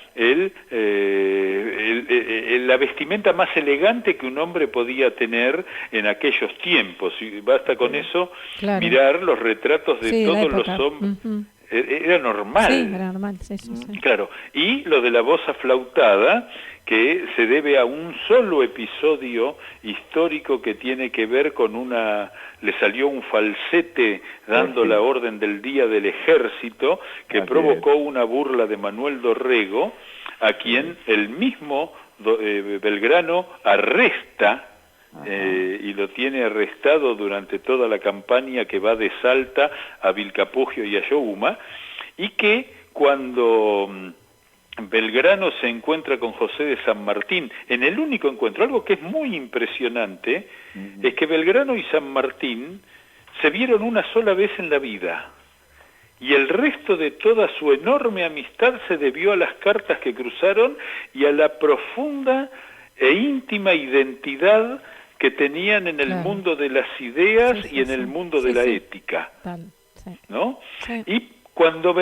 la vestimenta más elegante que un hombre podía tener en aquellos tiempos. Y basta con eso mirar los retratos de todos los hombres. Era normal. Sí, era normal, sí. Claro, y lo de la voz aflautada, que se debe a un solo episodio histórico que tiene que ver con le salió un falsete dando la orden del día del ejército, que provocó una burla de Manuel Dorrego, a quien el mismo Belgrano arresta, y lo tiene arrestado durante toda la campaña que va de Salta a Vilcapugio y a Yohuma, y que cuando Belgrano se encuentra con José de San Martín, en el único encuentro, algo que es muy impresionante, es que Belgrano y San Martín se vieron una sola vez en la vida, y el resto de toda su enorme amistad se debió a las cartas que cruzaron y a la profunda e íntima identidad que tenían en el mundo de las ideas y en el mundo de la ética, ¿no? Y cuando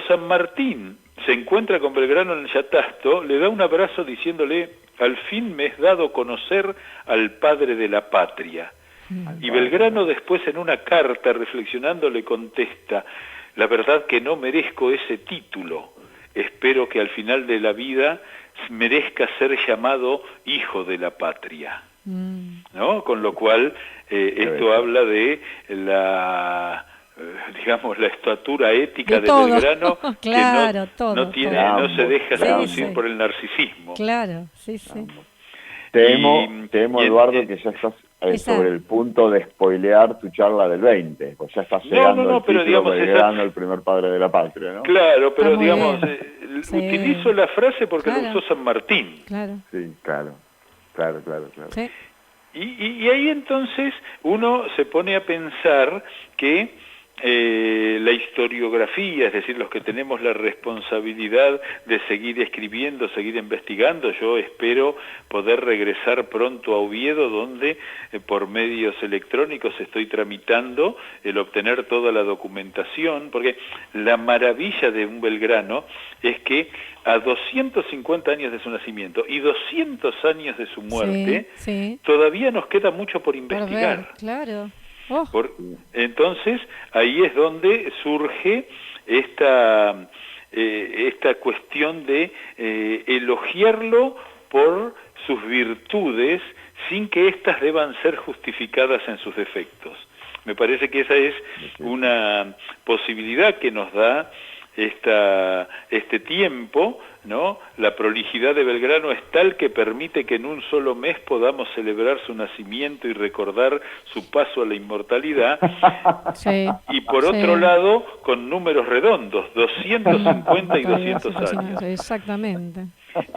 San Martín se encuentra con Belgrano en el Yatasto, le da un abrazo diciéndole: al fin me es dado conocer al padre de la patria. Y Belgrano después en una carta reflexionando le contesta: la verdad que no merezco ese título, espero que al final de la vida merezca ser llamado hijo de la patria. ¿No? Con lo cual esto habla de la estatura ética de Belgrano, claro, que no se deja seducir por el narcisismo. Claro, sí. Temo, Eduardo, que ya estás sobre el punto de spoilear tu charla del 20, pues ya estás llegando pero digamos, Belgrano, el primer padre de la patria, ¿no? Claro, pero digamos, utilizo la frase porque lo usó San Martín. Claro. Sí, claro. Sí. Y ahí entonces uno se pone a pensar que la historiografía, es decir, los que tenemos la responsabilidad de seguir escribiendo, seguir investigando. Yo espero poder regresar pronto a Oviedo, donde por medios electrónicos estoy tramitando el obtener toda la documentación, porque la maravilla de un Belgrano es que a 250 años de su nacimiento y 200 años de su muerte, todavía nos queda mucho por investigar. Por ver, claro. Entonces, ahí es donde surge esta cuestión de elogiarlo por sus virtudes sin que éstas deban ser justificadas en sus defectos. Me parece que esa es una posibilidad que nos da este tiempo, ¿no? La prolijidad de Belgrano es tal que permite que en un solo mes podamos celebrar su nacimiento y recordar su paso a la inmortalidad. Y por otro lado, con números redondos, 250 y 200 años. Exactamente.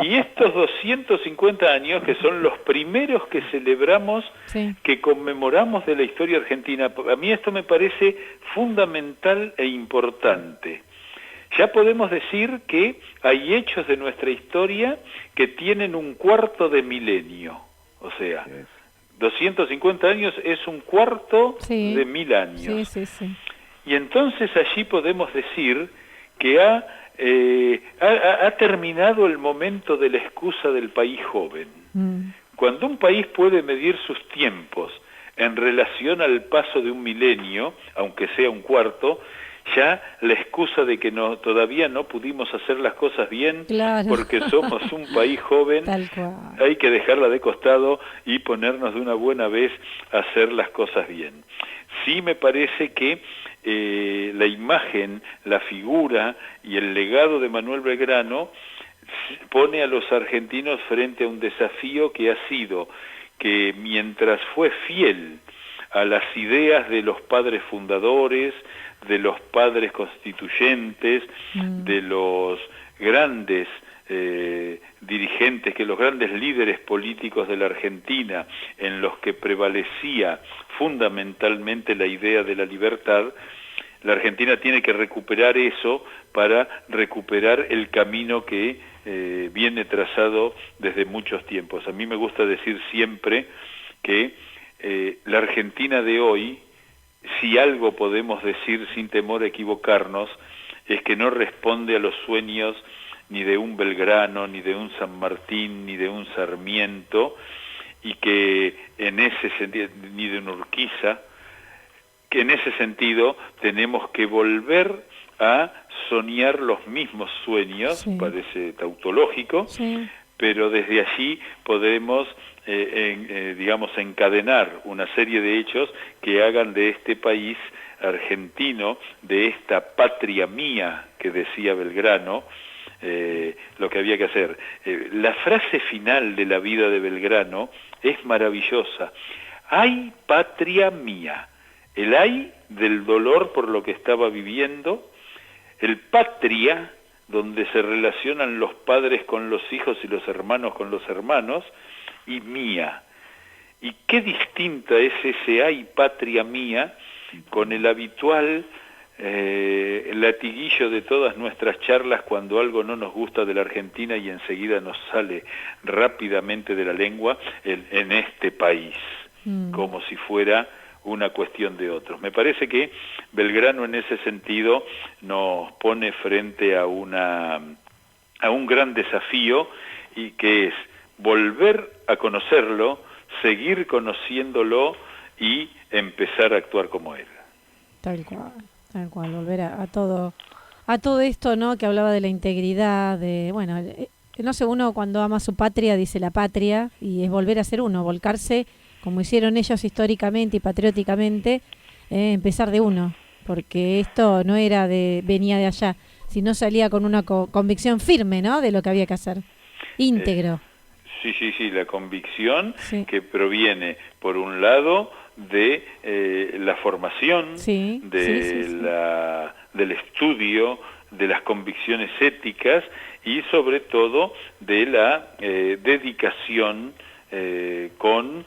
Y estos 250 años, que son los primeros que celebramos, que conmemoramos de la historia argentina, a mí esto me parece fundamental e importante. Ya podemos decir que hay hechos de nuestra historia que tienen un cuarto de milenio, o sea, 250 años es un cuarto de 1000 años. Y entonces allí podemos decir que ha terminado el momento de la excusa del país joven. Cuando un país puede medir sus tiempos en relación al paso de un milenio, aunque sea un cuarto, ya la excusa de que todavía no pudimos hacer las cosas bien, porque somos un país joven, hay que dejarla de costado y ponernos de una buena vez a hacer las cosas bien. Sí me parece que la imagen, la figura y el legado de Manuel Belgrano pone a los argentinos frente a un desafío que ha sido que mientras fue fiel a las ideas de los padres fundadores, de los padres constituyentes, de los grandes dirigentes, que los grandes líderes políticos de la Argentina, en los que prevalecía fundamentalmente la idea de la libertad, la Argentina tiene que recuperar eso para recuperar el camino que viene trazado desde muchos tiempos. A mí me gusta decir siempre que la Argentina de hoy, si algo podemos decir sin temor a equivocarnos, es que no responde a los sueños ni de un Belgrano, ni de un San Martín, ni de un Sarmiento, y que en ese sentido, ni de un Urquiza, que en ese sentido tenemos que volver a soñar los mismos sueños, parece tautológico, pero desde allí podemos digamos, encadenar una serie de hechos que hagan de este país argentino, de esta patria mía que decía Belgrano, lo que había que hacer. La frase final de la vida de Belgrano es maravillosa. Hay patria mía. El hay del dolor por lo que estaba viviendo, el patria, donde se relacionan los padres con los hijos y los hermanos con los hermanos, y mía. Y qué distinta es ese ay patria mía con el habitual latiguillo de todas nuestras charlas cuando algo no nos gusta de la Argentina y enseguida nos sale rápidamente de la lengua en este país, como si fuera una cuestión de otros. Me parece que Belgrano en ese sentido nos pone frente a un gran desafío, y que es volver a conocerlo, seguir conociéndolo y empezar a actuar como él. Tal cual, volver a todo esto, ¿no? Que hablaba de la integridad, no sé, uno cuando ama su patria dice la patria, y es volver a ser uno, volcarse como hicieron ellos históricamente y patrióticamente, empezar de uno, porque esto no era venía de allá, sino salía con una convicción firme, ¿no? De lo que había que hacer, íntegro. Sí, la convicción que proviene, por un lado, de la formación, del estudio, de las convicciones éticas y sobre todo de la dedicación con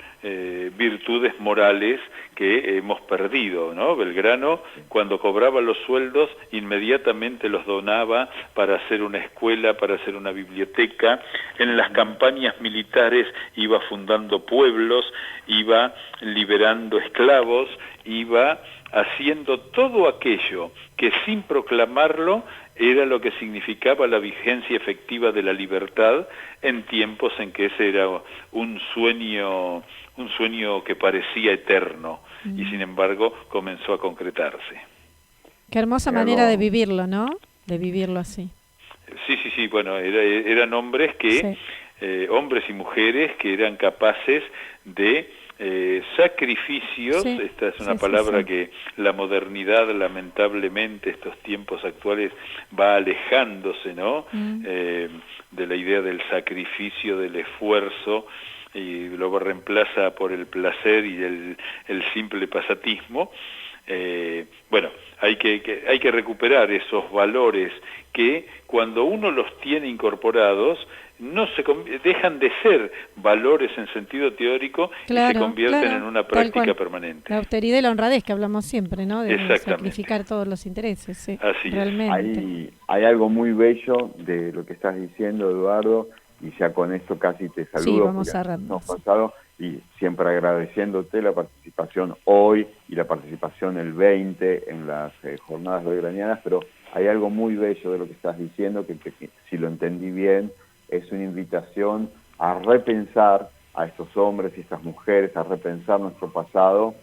virtudes morales que hemos perdido, ¿no? Belgrano, cuando cobraba los sueldos, inmediatamente los donaba para hacer una escuela, para hacer una biblioteca. En las campañas militares iba fundando pueblos, iba liberando esclavos, iba haciendo todo aquello que sin proclamarlo era lo que significaba la vigencia efectiva de la libertad en tiempos en que ese era un sueño que parecía eterno y sin embargo comenzó a concretarse. Qué hermosa manera de vivirlo, ¿no? De vivirlo así. Sí, bueno, eran hombres que, hombres y mujeres que eran capaces de sacrificios, esta es una palabra que la modernidad lamentablemente estos tiempos actuales va alejándose, ¿no? De la idea del sacrificio, del esfuerzo, y lo reemplaza por el placer y el simple pasatismo. Bueno, hay que recuperar esos valores que cuando uno los tiene incorporados no dejan de ser valores en sentido teórico y se convierten en una práctica permanente. La austeridad y la honradez que hablamos siempre, ¿no? De sacrificar todos los intereses. Sí, así realmente. Hay algo muy bello de lo que estás diciendo, Eduardo, y ya con esto casi te saludo. Sí, vamos cerrando. Y siempre agradeciéndote la participación hoy y la participación el 20 en las jornadas belgranianas, pero hay algo muy bello de lo que estás diciendo, que si lo entendí bien, es una invitación a repensar a estos hombres y estas mujeres, a repensar nuestro pasado,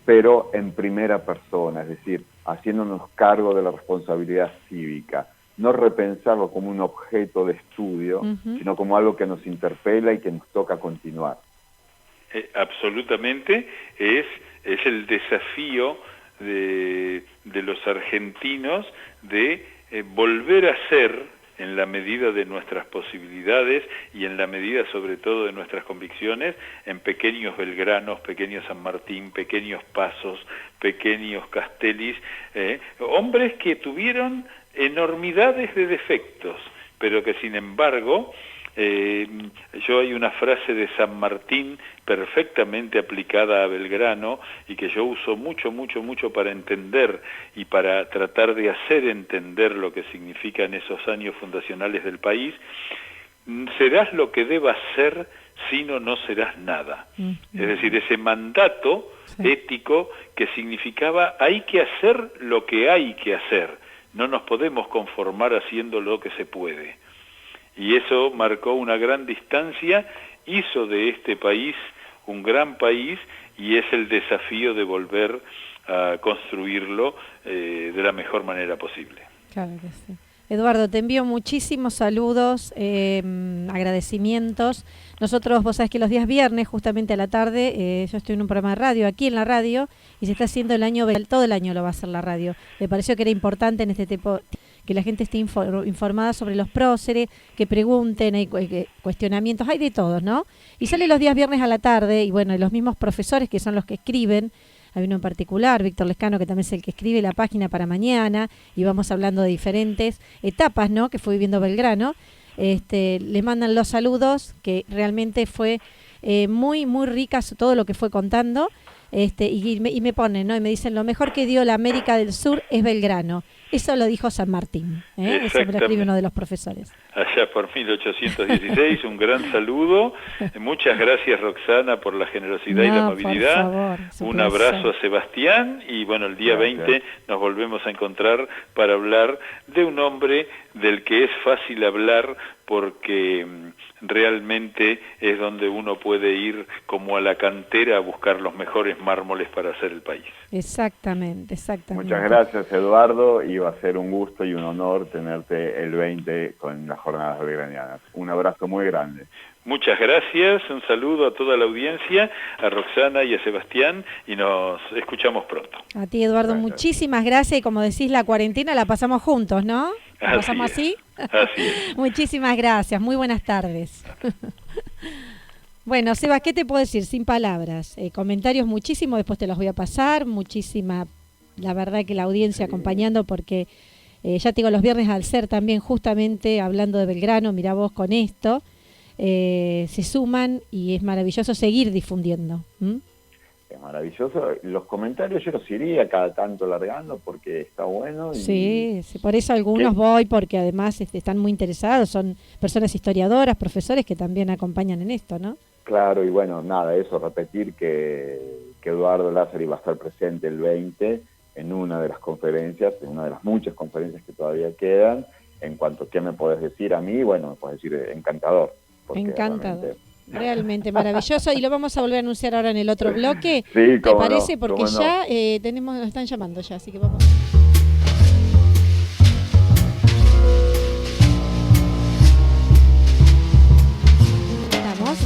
pero en primera persona, es decir, haciéndonos cargo de la responsabilidad cívica. No repensarlo como un objeto de estudio, sino como algo que nos interpela y que nos toca continuar. Absolutamente, es el desafío de los argentinos de volver a ser, en la medida de nuestras posibilidades y en la medida sobre todo de nuestras convicciones, en pequeños Belgranos, pequeños San Martín, pequeños Pasos, pequeños Castellis, hombres que tuvieron enormidades de defectos, pero que sin embargo, hay una frase de San Martín perfectamente aplicada a Belgrano y que yo uso mucho para entender y para tratar de hacer entender lo que significan esos años fundacionales del país. Serás lo que debas ser, sino no serás nada. Es decir, ese mandato ético que significaba hay que hacer lo que hay que hacer, no nos podemos conformar haciendo lo que se puede. Y eso marcó una gran distancia, hizo de este país un gran país y es el desafío de volver a construirlo de la mejor manera posible. Claro que sí. Eduardo, te envío muchísimos saludos, agradecimientos. Nosotros, vos sabés que los días viernes, justamente a la tarde, yo estoy en un programa de radio, aquí en la radio, y se está haciendo todo el año lo va a hacer la radio. Me pareció que era importante en este tipo que la gente esté informada sobre los próceres, que pregunten, hay cuestionamientos, hay de todos, ¿no? Y sale los días viernes a la tarde, y bueno, los mismos profesores que son los que escriben, hay uno en particular, Víctor Lescano, que también es el que escribe la página para mañana, y vamos hablando de diferentes etapas, ¿no?, que fue viviendo Belgrano. Le mandan los saludos, que realmente fue muy rica todo lo que fue contando, y me ponen, ¿no?, y me dicen, lo mejor que dio la América del Sur es Belgrano. Eso lo dijo San Martín, eso me lo escribe uno de los profesores. Allá por 1816, un gran saludo. Muchas gracias, Roxana, por la generosidad y la amabilidad. Por favor, un abrazo a Sebastián y bueno, el día 20 nos volvemos a encontrar para hablar de un hombre del que es fácil hablar porque realmente es donde uno puede ir como a la cantera a buscar los mejores mármoles para hacer el país. Exactamente. Muchas gracias, Eduardo, y va a ser un gusto y un honor tenerte el 20 con las jornadas belgranianas. Un abrazo muy grande. Muchas gracias, un saludo a toda la audiencia, a Roxana y a Sebastián, y nos escuchamos pronto. A ti, Eduardo, muchísimas gracias, y como decís, la cuarentena la pasamos juntos, ¿no? ¿La pasamos así? Así es. Muchísimas gracias, muy buenas tardes. Bueno, Seba, ¿qué te puedo decir? Sin palabras. Comentarios muchísimos, después te los voy a pasar, muchísima, la verdad que la audiencia acompañando, porque ya te digo, los viernes al ser también justamente hablando de Belgrano, mirá vos con esto, se suman y es maravilloso seguir difundiendo. Es maravilloso. Los comentarios yo los iría cada tanto largando porque está bueno. Sí, por eso algunos voy, porque además están muy interesados, son personas historiadoras, profesores que también acompañan en esto, ¿no? Claro, y bueno, nada, eso, repetir que Eduardo Lázaro iba a estar presente el 20 en una de las conferencias, en una de las muchas conferencias que todavía quedan. En cuanto a qué me podés decir a mí, bueno, me podés decir encantador. Encantador. Realmente maravilloso, y lo vamos a volver a anunciar ahora en el otro bloque. Sí, ¿Te parece? No, porque ya no. nos están llamando ya, así que vamos.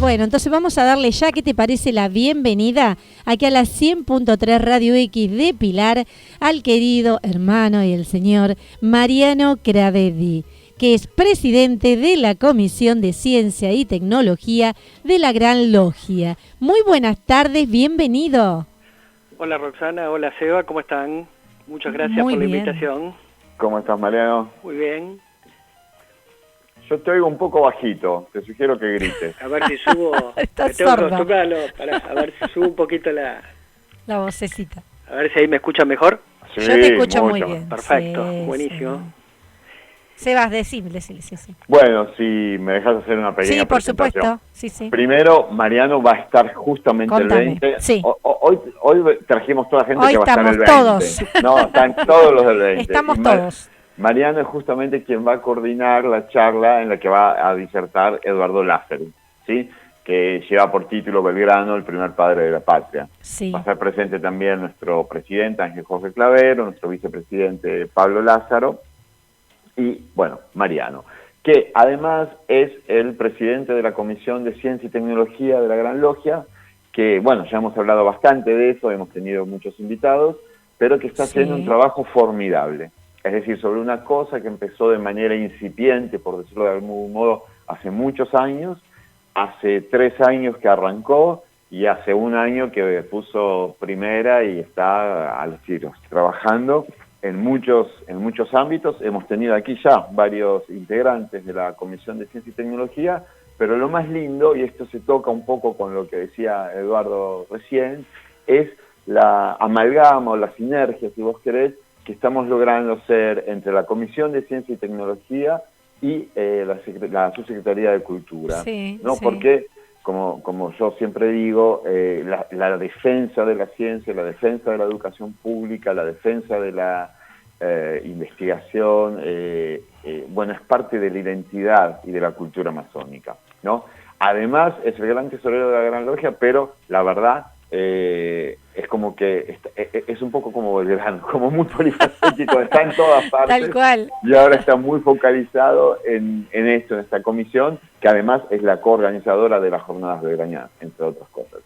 Bueno, entonces vamos a darle ya, ¿qué te parece? La bienvenida aquí a la 100.3 Radio X de Pilar al querido hermano y el señor Mariano Cravedi, que es presidente de la Comisión de Ciencia y Tecnología de la Gran Logia. Muy buenas tardes, bienvenido. Hola Roxana, hola Seba, ¿cómo están? Muchas gracias por la invitación. ¿Cómo estás, Mariano? Muy bien. Yo te oigo un poco bajito, te sugiero que grites. A ver si subo... Estás tengo que sordo. acostumbrarlo, a ver si subo un poquito la vocecita. A ver si ahí me escuchan mejor. Sí, yo te escucho muy bien. Perfecto, sí, buenísimo. Sí. Sebas, decile. Sí. Bueno, si me dejas hacer una pequeña por presentación. supuesto. Sí. Primero, Mariano va a estar justamente Contame. el 20. Sí. Hoy trajimos toda la gente hoy que va a estar el 20. Todos. No, están todos los del 20. Estamos todos. Mariano es justamente quien va a coordinar la charla en la que va a disertar Eduardo Lázaro, ¿sí? Que lleva por título Belgrano, el primer padre de la patria. Sí. Va a estar presente también nuestro presidente Ángel Jorge Clavero, nuestro vicepresidente Pablo Lázaro y, bueno, Mariano, que además es el presidente de la Comisión de Ciencia y Tecnología de la Gran Logia, que, bueno, ya hemos hablado bastante de eso, hemos tenido muchos invitados, pero que está haciendo un trabajo formidable. Es decir, sobre una cosa que empezó de manera incipiente, por decirlo de algún modo, hace muchos años, hace 3 años que arrancó y hace 1 año que puso primera y está al tiro, trabajando en muchos ámbitos. Hemos tenido aquí ya varios integrantes de la Comisión de Ciencia y Tecnología, pero lo más lindo, y esto se toca un poco con lo que decía Eduardo recién, es la amalgama o la sinergia, si vos querés, que estamos logrando hacer entre la Comisión de Ciencia y Tecnología y la Subsecretaría de Cultura, sí, ¿no? Sí. Porque, como yo siempre digo, la defensa de la ciencia, la defensa de la educación pública, la defensa de la investigación, bueno, es parte de la identidad y de la cultura masónica, ¿no? Además, es el gran tesorero de la Gran Logia, pero la verdad... es como que es un poco como Belgrano, como muy polifacético, está en todas partes. Tal cual. Y ahora está muy focalizado en esto, en esta comisión, que además es la coorganizadora de las jornadas belgranianas, entre otras cosas.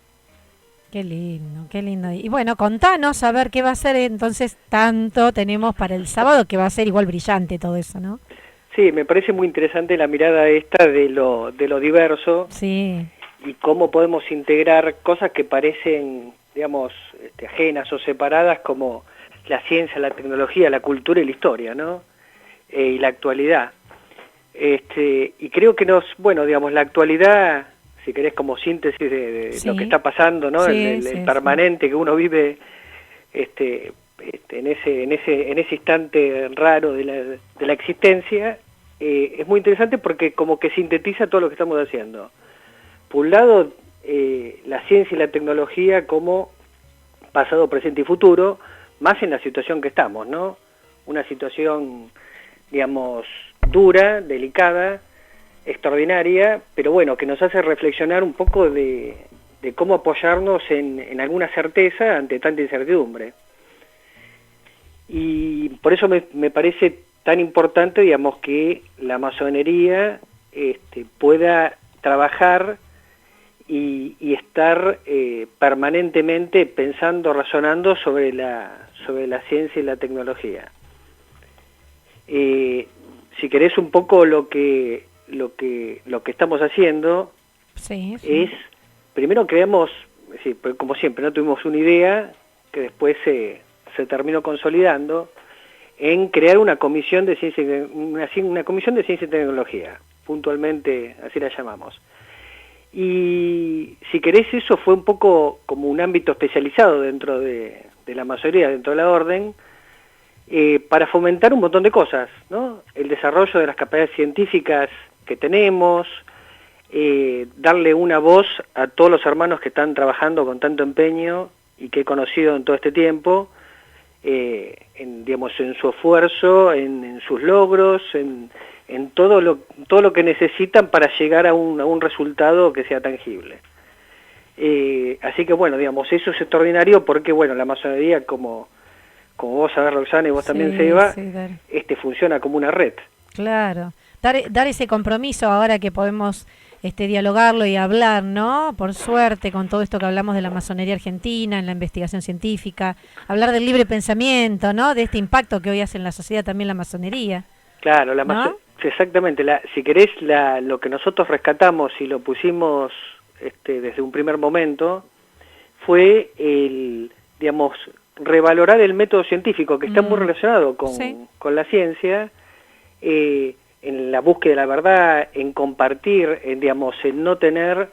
Qué lindo. Y bueno, contanos a ver qué va a ser entonces tanto tenemos para el sábado, que va a ser igual brillante todo eso, ¿no? Sí, me parece muy interesante la mirada esta de lo diverso. Sí. Y cómo podemos integrar cosas que parecen, digamos, ajenas o separadas, como la ciencia, la tecnología, la cultura y la historia, ¿no? Y la actualidad. Y creo que la actualidad, si querés, como síntesis de lo que está pasando, ¿no? Sí, el permanente que uno vive en ese instante raro de la existencia, es muy interesante porque como que sintetiza todo lo que estamos haciendo. Por un lado, la ciencia y la tecnología como pasado, presente y futuro, más en la situación que estamos, ¿no? Una situación, digamos, dura, delicada, extraordinaria, pero bueno, que nos hace reflexionar un poco de cómo apoyarnos en alguna certeza ante tanta incertidumbre. Y por eso me parece tan importante, digamos, que la masonería pueda trabajar y estar permanentemente pensando, razonando sobre la ciencia y la tecnología. Si querés un poco lo que estamos haciendo es, primero creamos, como siempre, no tuvimos una idea que después se terminó consolidando, en crear una comisión de ciencia, una comisión de ciencia y tecnología, puntualmente así la llamamos. Y si querés, eso fue un poco como un ámbito especializado dentro de la masonería, dentro de la orden, para fomentar un montón de cosas, ¿no? El desarrollo de las capacidades científicas que tenemos, darle una voz a todos los hermanos que están trabajando con tanto empeño y que he conocido en todo este tiempo, digamos, en su esfuerzo, en sus logros, en todo lo que necesitan para llegar a un resultado que sea tangible. Así que bueno, digamos, eso es extraordinario porque bueno, la masonería, como vos sabés, Roxana, y vos también, Seba, funciona como una red. Claro, dar ese compromiso ahora que podemos dialogarlo y hablar, ¿no? Por suerte, con todo esto que hablamos de la masonería argentina, en la investigación científica, hablar del libre pensamiento, ¿no? De este impacto que hoy hace en la sociedad también la masonería. Claro, ¿no? Exactamente. Si querés, lo que nosotros rescatamos y lo pusimos desde un primer momento fue digamos, revalorar el método científico, que está muy relacionado con la ciencia, en la búsqueda de la verdad, en compartir, digamos, en no tener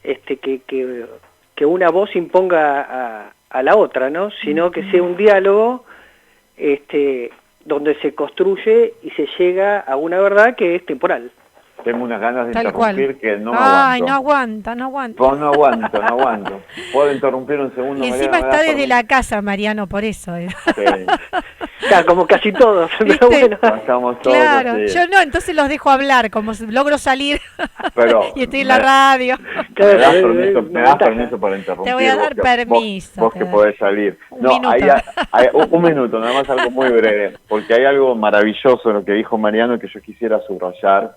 que una voz imponga a la otra, ¿no? Sino que sea un diálogo donde se construye y se llega a una verdad que es temporal. Tengo unas ganas de Tal interrumpir cual. que no Ay, aguanto. no aguanta. No aguanto. ¿Puedo interrumpir un segundo? Y encima está desde la casa, Mariano, por eso. Sí. Claro, como casi todos. Pero bueno. Pasamos todos. Claro, así. yo no, entonces los dejo hablar, como logro salir Pero y estoy en la radio. ¿Me das permiso para interrumpir? Te voy a dar permiso. Vos que podés salir. Un minuto. Un minuto, nada más, algo muy breve, porque hay algo maravilloso en lo que dijo Mariano que yo quisiera subrayar,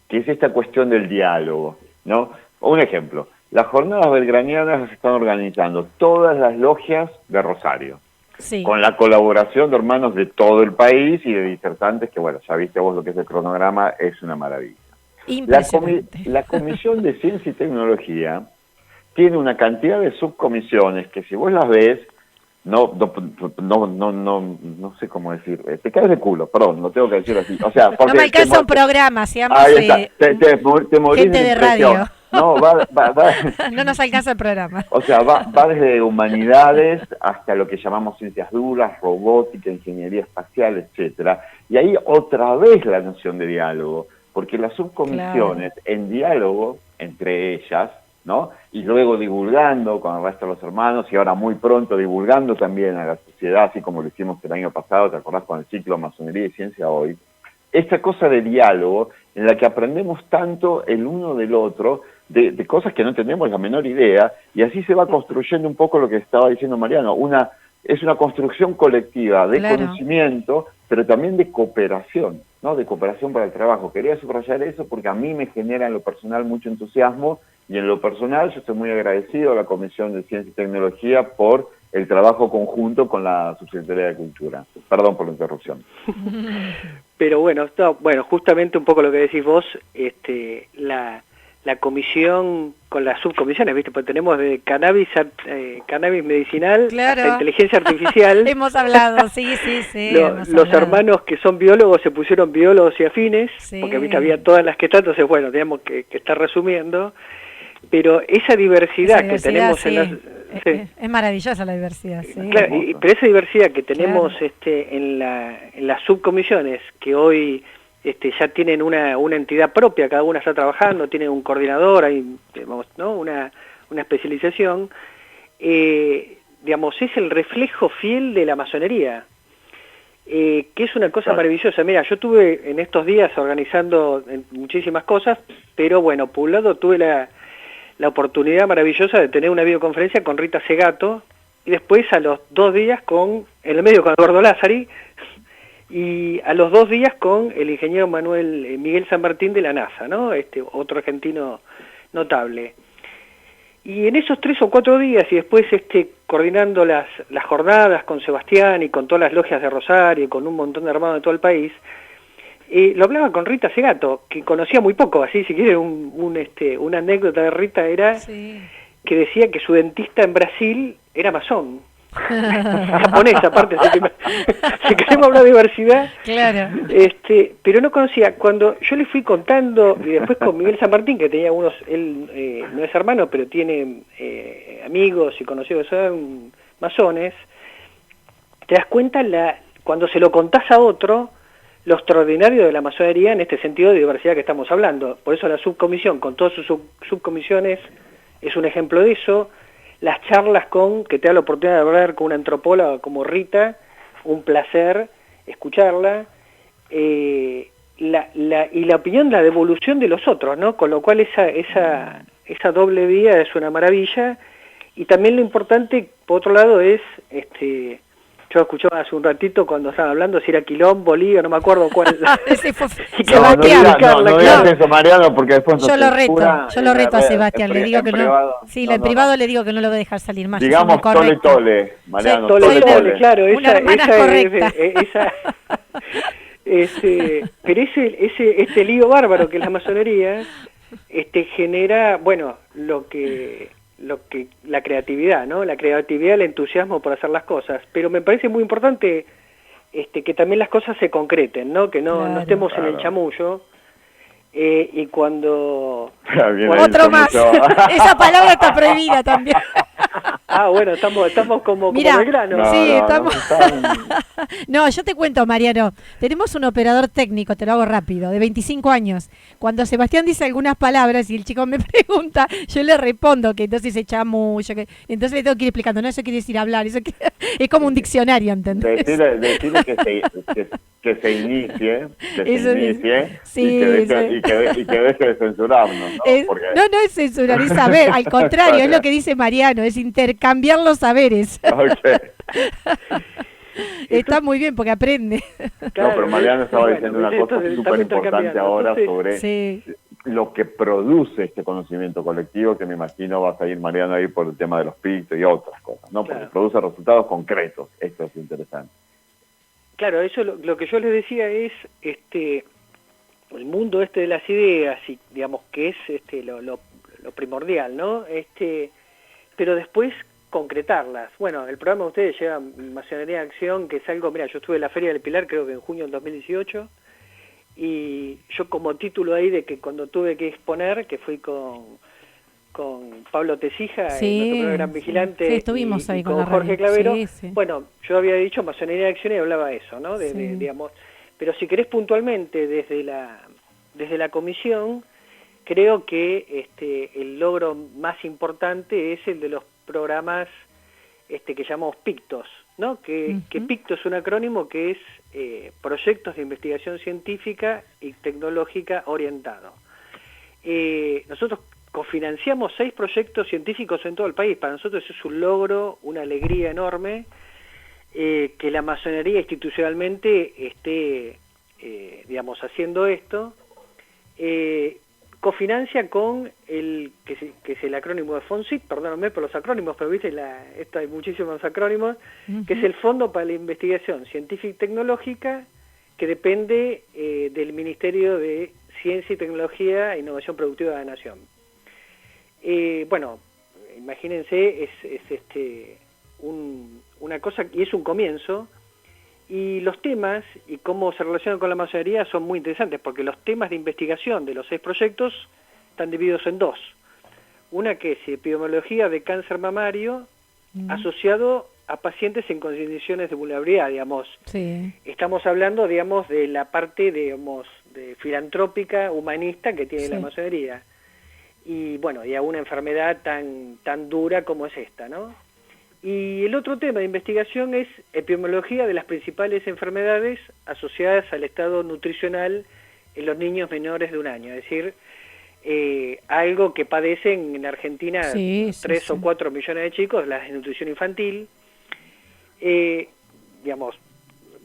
que es esta cuestión del diálogo, ¿no? Un ejemplo, las jornadas belgranianas las están organizando todas las logias de Rosario, con la colaboración de hermanos de todo el país y de disertantes, que bueno, ya viste vos lo que es el cronograma, es una maravilla. La Comisión de Ciencia y Tecnología tiene una cantidad de subcomisiones que si vos las ves, no sé cómo decir, te caes de culo, perdón, lo tengo que decir así. O sea, no me alcanza un programa, seamos te morís gente de radio. No, no nos alcanza el programa. O sea, va desde humanidades hasta lo que llamamos ciencias duras, robótica, ingeniería espacial, etcétera. Y ahí otra vez la noción de diálogo, porque las subcomisiones en diálogo entre ellas, ¿no? Y luego divulgando con el resto de los hermanos y ahora muy pronto divulgando también a la sociedad, así como lo hicimos el año pasado, ¿te acordás? Con el ciclo Masonería y Ciencia Hoy. Esta cosa de diálogo en la que aprendemos tanto el uno del otro, de cosas que no tenemos la menor idea, y así se va construyendo un poco lo que estaba diciendo Mariano, es una construcción colectiva de conocimiento, pero también de cooperación, ¿no? De cooperación para el trabajo. Quería subrayar eso porque a mí me genera en lo personal mucho entusiasmo, y en lo personal yo estoy muy agradecido a la Comisión de Ciencia y Tecnología por el trabajo conjunto con la Subsecretaría de Cultura. Perdón por la interrupción. Pero bueno, justamente un poco lo que decís vos, la comisión con las subcomisiones, ¿viste? Porque tenemos de cannabis medicinal hasta inteligencia artificial. Hemos hablado, sí. Los hermanos que son biólogos se pusieron biólogos y afines, porque ¿viste? Había todas las que están, entonces bueno, tenemos que estar resumiendo. Pero esa diversidad que tenemos es maravillosa la diversidad, sí. Claro, pero esa diversidad que tenemos en las subcomisiones, que hoy ya tienen una entidad propia, cada una está trabajando, tienen un coordinador, hay, ¿no? una especialización, digamos, es el reflejo fiel de la masonería, que es una cosa maravillosa. Mira, yo estuve en estos días organizando muchísimas cosas, pero bueno, por un lado tuve la oportunidad maravillosa de tener una videoconferencia con Rita Segato, y después a los 2 días en el medio con Eduardo Lázari, y a los 2 días con el ingeniero Miguel San Martín de la NASA, ¿no? Otro argentino notable. Y en esos 3 o 4 días, y después coordinando las jornadas con Sebastián y con todas las logias de Rosario, y con un montón de hermanos de todo el país, lo hablaba con Rita Segato, que conocía muy poco, así si quiere una anécdota de Rita era que decía que su dentista en Brasil era masón. japonesa aparte, si queremos hablar de diversidad, claro. Pero no conocía, cuando yo le fui contando, y después con Miguel San Martín, que tenía él no es hermano, pero tiene amigos y conocidos que son masones, te das cuenta cuando se lo contás a otro, lo extraordinario de la masonería en este sentido de diversidad que estamos hablando. Por eso la subcomisión, con todas sus subcomisiones, es un ejemplo de eso. Las charlas que te da la oportunidad de hablar con una antropóloga como Rita, un placer escucharla, y la opinión, la devolución de los otros, ¿no? Con lo cual esa doble vía es una maravilla. Y también lo importante, por otro lado, es, yo escuchaba hace un ratito cuando estaban hablando si era Quilombo, Lío, no me acuerdo cuál. No digas eso, Mariano, porque después yo lo reto a Sebastián, le digo que no. Sí, en privado le digo que no lo voy a dejar salir más. Digamos tole, Mariano. Tole, claro, una hermana correcta. Pero este lío bárbaro que es la masonería, genera, bueno, lo que la creatividad, ¿no? La creatividad, el entusiasmo por hacer las cosas, pero me parece muy importante que también las cosas se concreten, ¿no? Que no estemos en el chamullo, y cuando otro más esa palabra está prohibida también. Bueno, estamos como Belgrano. No, yo te cuento, Mariano, tenemos un operador técnico, te lo hago rápido, de 25 años. Cuando Sebastián dice algunas palabras y el chico me pregunta, yo le respondo que entonces se chamullo, entonces le tengo que ir explicando, no, eso quiere decir hablar, es como un diccionario, ¿entendés? Decirle que se inicie, sí, y que deje de censurarnos, ¿no? No es censurar, es saber, al contrario, es lo que dice Mariano, es intercambiar los saberes. Okay. Está muy bien porque aprende. Claro, pero Mariano estaba diciendo una cosa súper importante ahora sobre lo que produce este conocimiento colectivo, que me imagino va a salir Mariano ahí por el tema de los pictos y otras cosas, ¿no? Porque produce resultados concretos. Esto es interesante. Claro, eso lo que yo les decía es el mundo de las ideas, y digamos que es lo primordial, ¿no? Pero después concretarlas. Bueno, el programa de ustedes lleva Masonería en Acción, que es algo, mira, yo estuve en la Feria del Pilar creo que en junio del 2018, y yo como título ahí de que cuando tuve que exponer, que fui con Pablo Tecija, nuestro gran vigilante, estuvimos ahí con Jorge Clavero, bueno, yo había dicho Masonería en Acción y hablaba de eso, ¿no? Digamos, pero si querés puntualmente desde la comisión, creo que el logro más importante es el de los programas que llamamos PICTOS, ¿no? Que PICTOS es un acrónimo que es Proyectos de Investigación Científica y Tecnológica Orientado. Nosotros cofinanciamos 6 proyectos científicos en todo el país. Para nosotros eso es un logro, una alegría enorme, que la masonería institucionalmente esté, digamos, haciendo esto. Cofinancia con que es el acrónimo de FONCIT, perdóname por los acrónimos, pero viste, hay muchísimos acrónimos, que es el Fondo para la Investigación Científica y Tecnológica, que depende del Ministerio de Ciencia y Tecnología e Innovación Productiva de la Nación. Bueno, imagínense, es una cosa, y es un comienzo. Y los temas y cómo se relacionan con la masonería son muy interesantes, porque los temas de investigación de los 6 proyectos están divididos en 2. Una que es epidemiología de cáncer mamario asociado a pacientes en condiciones de vulnerabilidad, digamos. Sí. Estamos hablando, digamos, de la parte, digamos, de filantrópica, humanista que tiene la masonería. Y bueno, y a una enfermedad tan dura como es esta, ¿no? Y el otro tema de investigación es epidemiología de las principales enfermedades asociadas al estado nutricional en los niños menores de 1 año, es decir, algo que padecen en Argentina 3 o 4 millones de chicos, la desnutrición infantil. Digamos,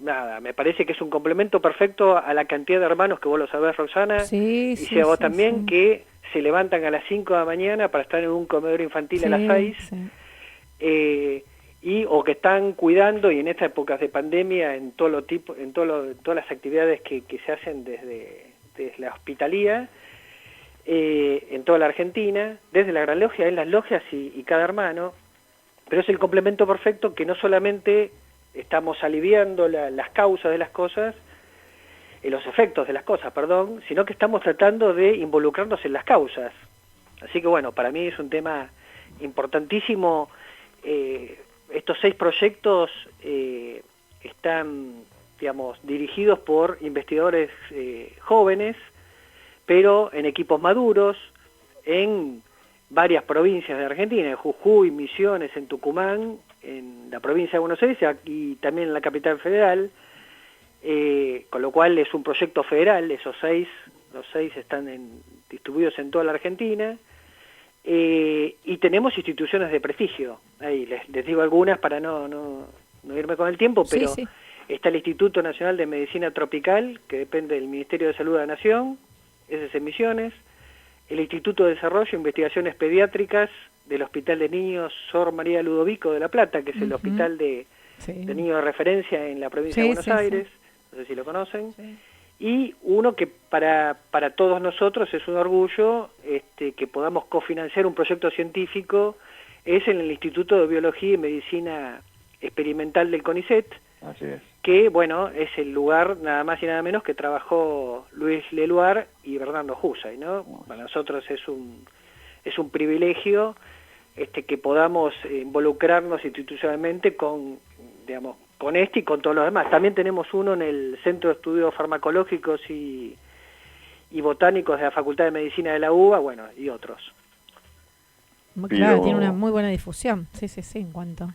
nada, me parece que es un complemento perfecto a la cantidad de hermanos que vos lo sabés, Roxana, y si a vos también, que se levantan a las 5 de la mañana para estar en un comedor infantil a las 6, o que están cuidando, y en estas épocas de pandemia, en todas las actividades que se hacen desde la hospitalía, en toda la Argentina, desde la Gran Logia, en las logias y cada hermano, Pero es el complemento perfecto que no solamente estamos aliviando las causas de las cosas, los efectos de las cosas, perdón, sino que estamos tratando de involucrarnos en las causas. Así que bueno, para mí es un tema importantísimo. Estos 6 proyectos están, digamos, dirigidos por investigadores jóvenes, pero en equipos maduros, en varias provincias de Argentina, en Jujuy, Misiones, en Tucumán, en la provincia de Buenos Aires y también en la capital federal, con lo cual es un proyecto federal. Los 6 están distribuidos en toda la Argentina, y tenemos instituciones de prestigio. Ahí les digo algunas para no irme con el tiempo, pero sí. Está el Instituto Nacional de Medicina Tropical, que depende del Ministerio de Salud de la Nación, ese es en Misiones. El Instituto de Desarrollo e Investigaciones Pediátricas del Hospital de Niños Sor María Ludovico de La Plata, que es el hospital de niños de referencia en la provincia de Buenos Aires, no sé si lo conocen. Sí. Y uno que para todos nosotros es un orgullo que podamos cofinanciar un proyecto científico, es en el Instituto de Biología y Medicina Experimental del CONICET. Así es. Que, bueno, es el lugar nada más y nada menos que trabajó Luis Leluar y Bernardo Husay, ¿no? Para nosotros es un privilegio que podamos involucrarnos institucionalmente con y con todos los demás. También tenemos uno en el Centro de Estudios Farmacológicos y Botánicos de la Facultad de Medicina de la UBA, bueno, y otros. Claro, tiene una muy buena difusión, sí, en cuanto...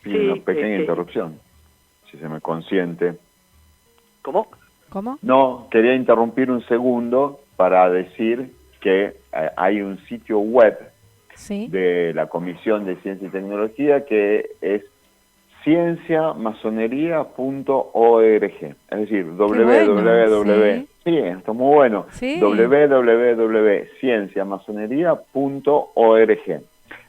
Una pequeña interrupción, si se me consiente. ¿Cómo? No, quería interrumpir un segundo para decir que hay un sitio web de la Comisión de Ciencia y Tecnología que es cienciamasonería.org, es decir, www. Sí, esto es muy bueno. Sí. www.cienciamasonería.org.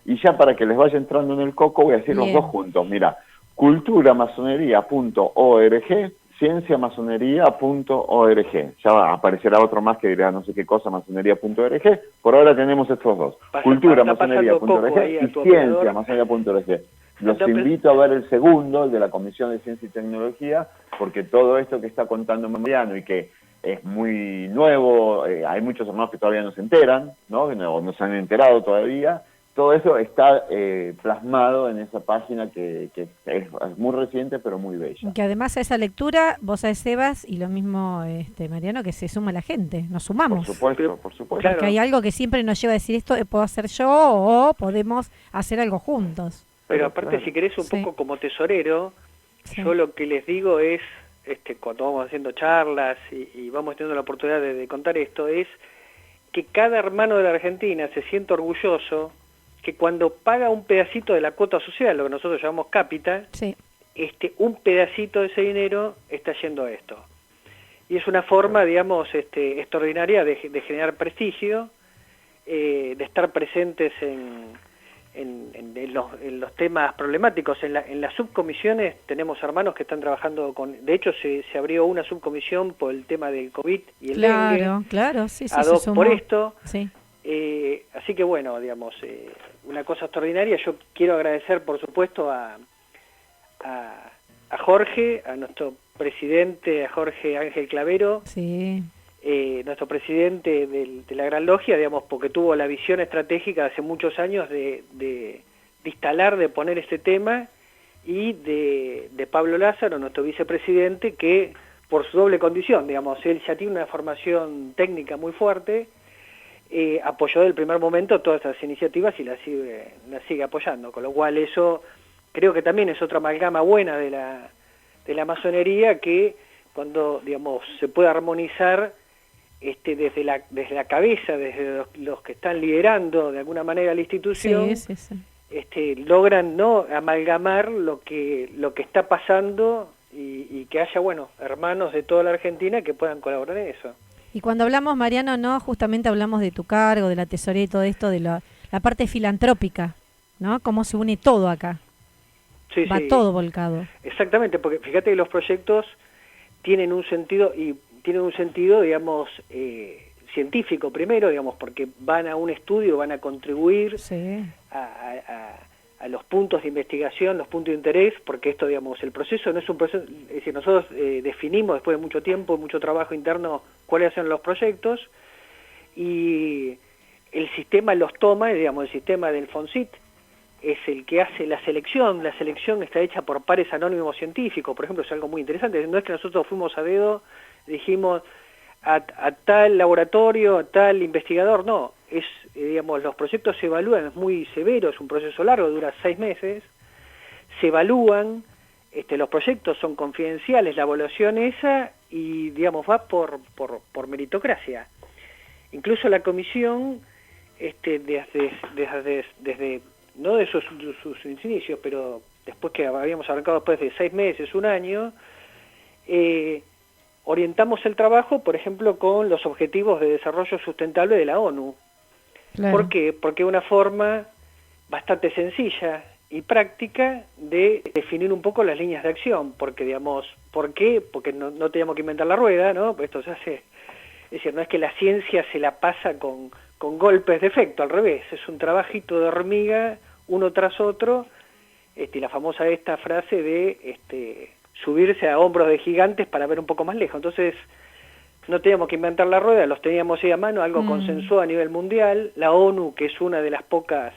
Y ya para que les vaya entrando en el coco voy a decir los dos juntos. Mira, culturamasonería.org, cienciamasonería.org. Ya aparecerá otro más que dirá no sé qué cosa, masonería.org. Por ahora tenemos estos dos. Culturamasonería.org y cienciamasonería.org. Los invito a ver el segundo, el de la Comisión de Ciencia y Tecnología, porque todo esto que está contando Mariano y que es muy nuevo, hay muchos hermanos que todavía no se enteran, ¿no? No se han enterado todavía. Todo eso está plasmado en esa página que es muy reciente, pero muy bella. Que además a esa lectura, vos sabés, Sebas, y lo mismo Mariano, que se suma la gente, nos sumamos. Por supuesto. Porque hay algo que siempre nos lleva a decir esto, puedo hacer yo o podemos hacer algo juntos. Pero aparte, si querés un poco como tesorero, yo lo que les digo es, cuando vamos haciendo charlas y vamos teniendo la oportunidad de contar esto, es que cada hermano de la Argentina se siente orgulloso que cuando paga un pedacito de la cuota social, lo que nosotros llamamos cápita, un pedacito de ese dinero está yendo a esto. Y es una forma, digamos, extraordinaria de generar prestigio, de estar presentes en los temas problemáticos. En las subcomisiones tenemos hermanos que están trabajando con... De hecho, se abrió una subcomisión por el tema del COVID y el dengue. Claro, sí, por esto. Sí. Así que bueno, digamos, una cosa extraordinaria. Yo quiero agradecer, por supuesto, a Jorge, a nuestro presidente, a Jorge Ángel Clavero, nuestro presidente de la Gran Logia, digamos, porque tuvo la visión estratégica hace muchos años de instalar, de poner este tema, y de Pablo Lázaro, nuestro vicepresidente, que por su doble condición, digamos, él ya tiene una formación técnica muy fuerte, apoyó desde el primer momento todas estas iniciativas y las sigue apoyando, con lo cual eso creo que también es otra amalgama buena de la masonería, que cuando, digamos, se puede armonizar desde la cabeza, desde los que están liderando de alguna manera la institución, logran no amalgamar lo que está pasando y que haya, bueno, hermanos de toda la Argentina que puedan colaborar en eso. Y cuando hablamos, Mariano, no justamente hablamos de tu cargo, de la tesorería y todo esto, de la parte filantrópica, ¿no? Cómo se une todo acá. Va todo volcado. Exactamente, porque fíjate que los proyectos tienen un sentido, digamos, científico primero, digamos, porque van a un estudio, van a contribuir a los puntos de investigación, los puntos de interés, porque esto, digamos, el proceso no es un proceso, es decir, nosotros definimos después de mucho tiempo, mucho trabajo interno, cuáles son los proyectos, y el sistema los toma, digamos, el sistema del FONSIT es el que hace la selección está hecha por pares anónimos científicos, por ejemplo, es algo muy interesante, no es que nosotros fuimos a dedo, dijimos a tal laboratorio, a tal investigador, no, es, digamos, los proyectos se evalúan, es muy severo, es un proceso largo, dura 6 meses, se evalúan, los proyectos son confidenciales, la evaluación esa, y digamos, va por meritocracia. Incluso la comisión, desde no de sus inicios, pero después que habíamos arrancado después de 6 meses, 1 año, orientamos el trabajo, por ejemplo, con los Objetivos de Desarrollo Sustentable de la ONU. Claro. ¿Por qué? Porque es una forma bastante sencilla y práctica de definir un poco las líneas de acción, porque, digamos, ¿por qué? Porque no teníamos que inventar la rueda, ¿no? Esto se hace, es decir, no es que la ciencia se la pasa con golpes de efecto, al revés, es un trabajito de hormiga, uno tras otro, la famosa esta frase de subirse a hombros de gigantes para ver un poco más lejos. Entonces, no teníamos que inventar la rueda, los teníamos ahí a mano, algo consensuado a nivel mundial. La ONU, que es una de las pocas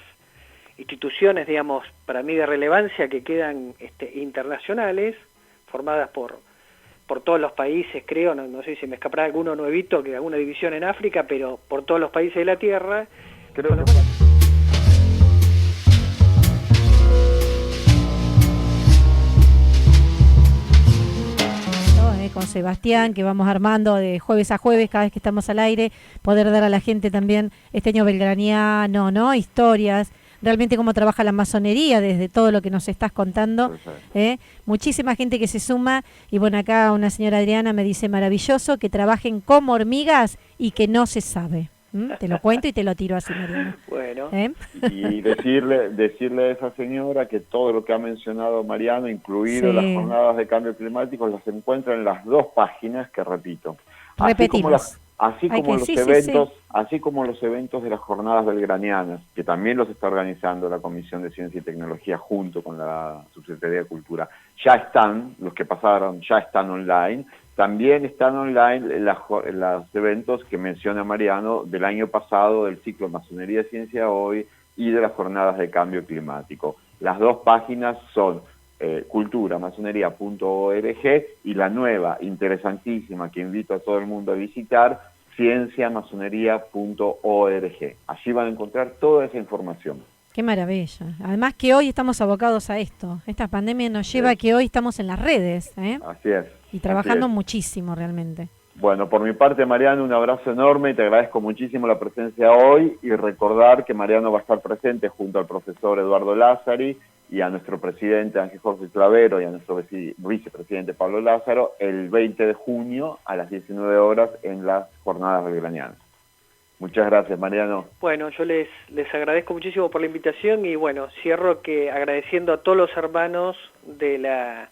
instituciones, digamos, para mí de relevancia que quedan internacionales, formadas por todos los países, creo, no sé si me escapará alguno nuevito, que alguna división en África, pero por todos los países de la Tierra. Creo que... Con Sebastián, que vamos armando de jueves a jueves, cada vez que estamos al aire, poder dar a la gente también este año belgraniano, ¿no? Historias, realmente cómo trabaja la masonería desde todo lo que nos estás contando. Muchísima gente que se suma, y bueno, acá una señora Adriana me dice maravilloso, que trabajen como hormigas y que no se sabe. Te lo cuento y te lo tiro así, Mariano. Bueno. Y decirle a esa señora que todo lo que ha mencionado Mariano, incluido las jornadas de cambio climático, las encuentra en las 2 páginas que repito. Repetimos. Así como los eventos de las jornadas belgranianas, que también los está organizando la Comisión de Ciencia y Tecnología junto con la Subsecretaría de Cultura, ya están, los que pasaron ya están online. También están online los eventos que menciona Mariano del año pasado, del ciclo Masonería Ciencia Hoy y de las jornadas de cambio climático. Las 2 páginas son culturamasonería.org y la nueva, interesantísima, que invito a todo el mundo a visitar, cienciamasonería.org. Allí van a encontrar toda esa información. Qué maravilla. Además que hoy estamos abocados a esto. Esta pandemia nos lleva a que hoy estamos en las redes. Así es. Y trabajando muchísimo realmente. Bueno, por mi parte, Mariano, un abrazo enorme y te agradezco muchísimo la presencia hoy, y recordar que Mariano va a estar presente junto al profesor Eduardo Lázari y a nuestro presidente Ángel Jorge Clavero y a nuestro vicepresidente Pablo Lázaro el 20 de junio a las 19 horas en las jornadas belgranianas. Muchas gracias, Mariano. Bueno, yo les agradezco muchísimo por la invitación y bueno, cierro agradeciendo a todos los hermanos de la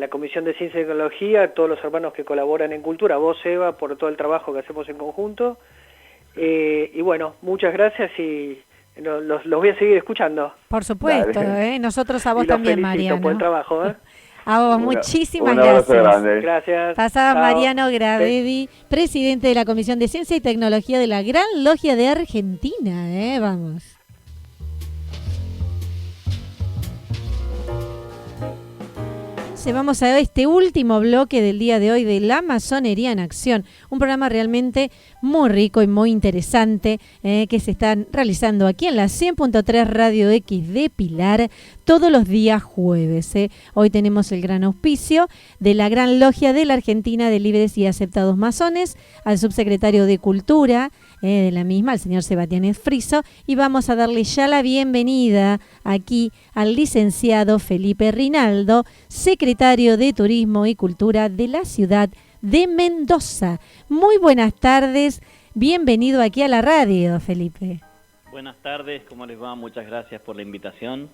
Comisión de Ciencia y Tecnología, a todos los hermanos que colaboran en Cultura, a vos, Eva, por todo el trabajo que hacemos en conjunto. Y bueno, muchas gracias y los voy a seguir escuchando. Por supuesto, nosotros a vos también, Mariano. Por el trabajo, A vos, muchísimas gracias. Gracias. Pasaba Mariano Gravedi, presidente de la Comisión de Ciencia y Tecnología de la Gran Logia de Argentina. Vamos. Vamos a este último bloque del día de hoy de La Masonería en Acción, un programa realmente muy rico y muy interesante que se están realizando aquí en la 100.3 Radio X de Pilar todos los días jueves. Hoy tenemos el gran auspicio de la Gran Logia de la Argentina de Libres y Aceptados Masones, al subsecretario de Cultura de la misma, el señor Sebastián Friso, y vamos a darle ya la bienvenida aquí al licenciado Felipe Rinaldo, secretario de Turismo y Cultura de la ciudad de Mendoza. Muy buenas tardes, bienvenido aquí a la radio, Felipe. Buenas tardes, ¿cómo les va? Muchas gracias por la invitación.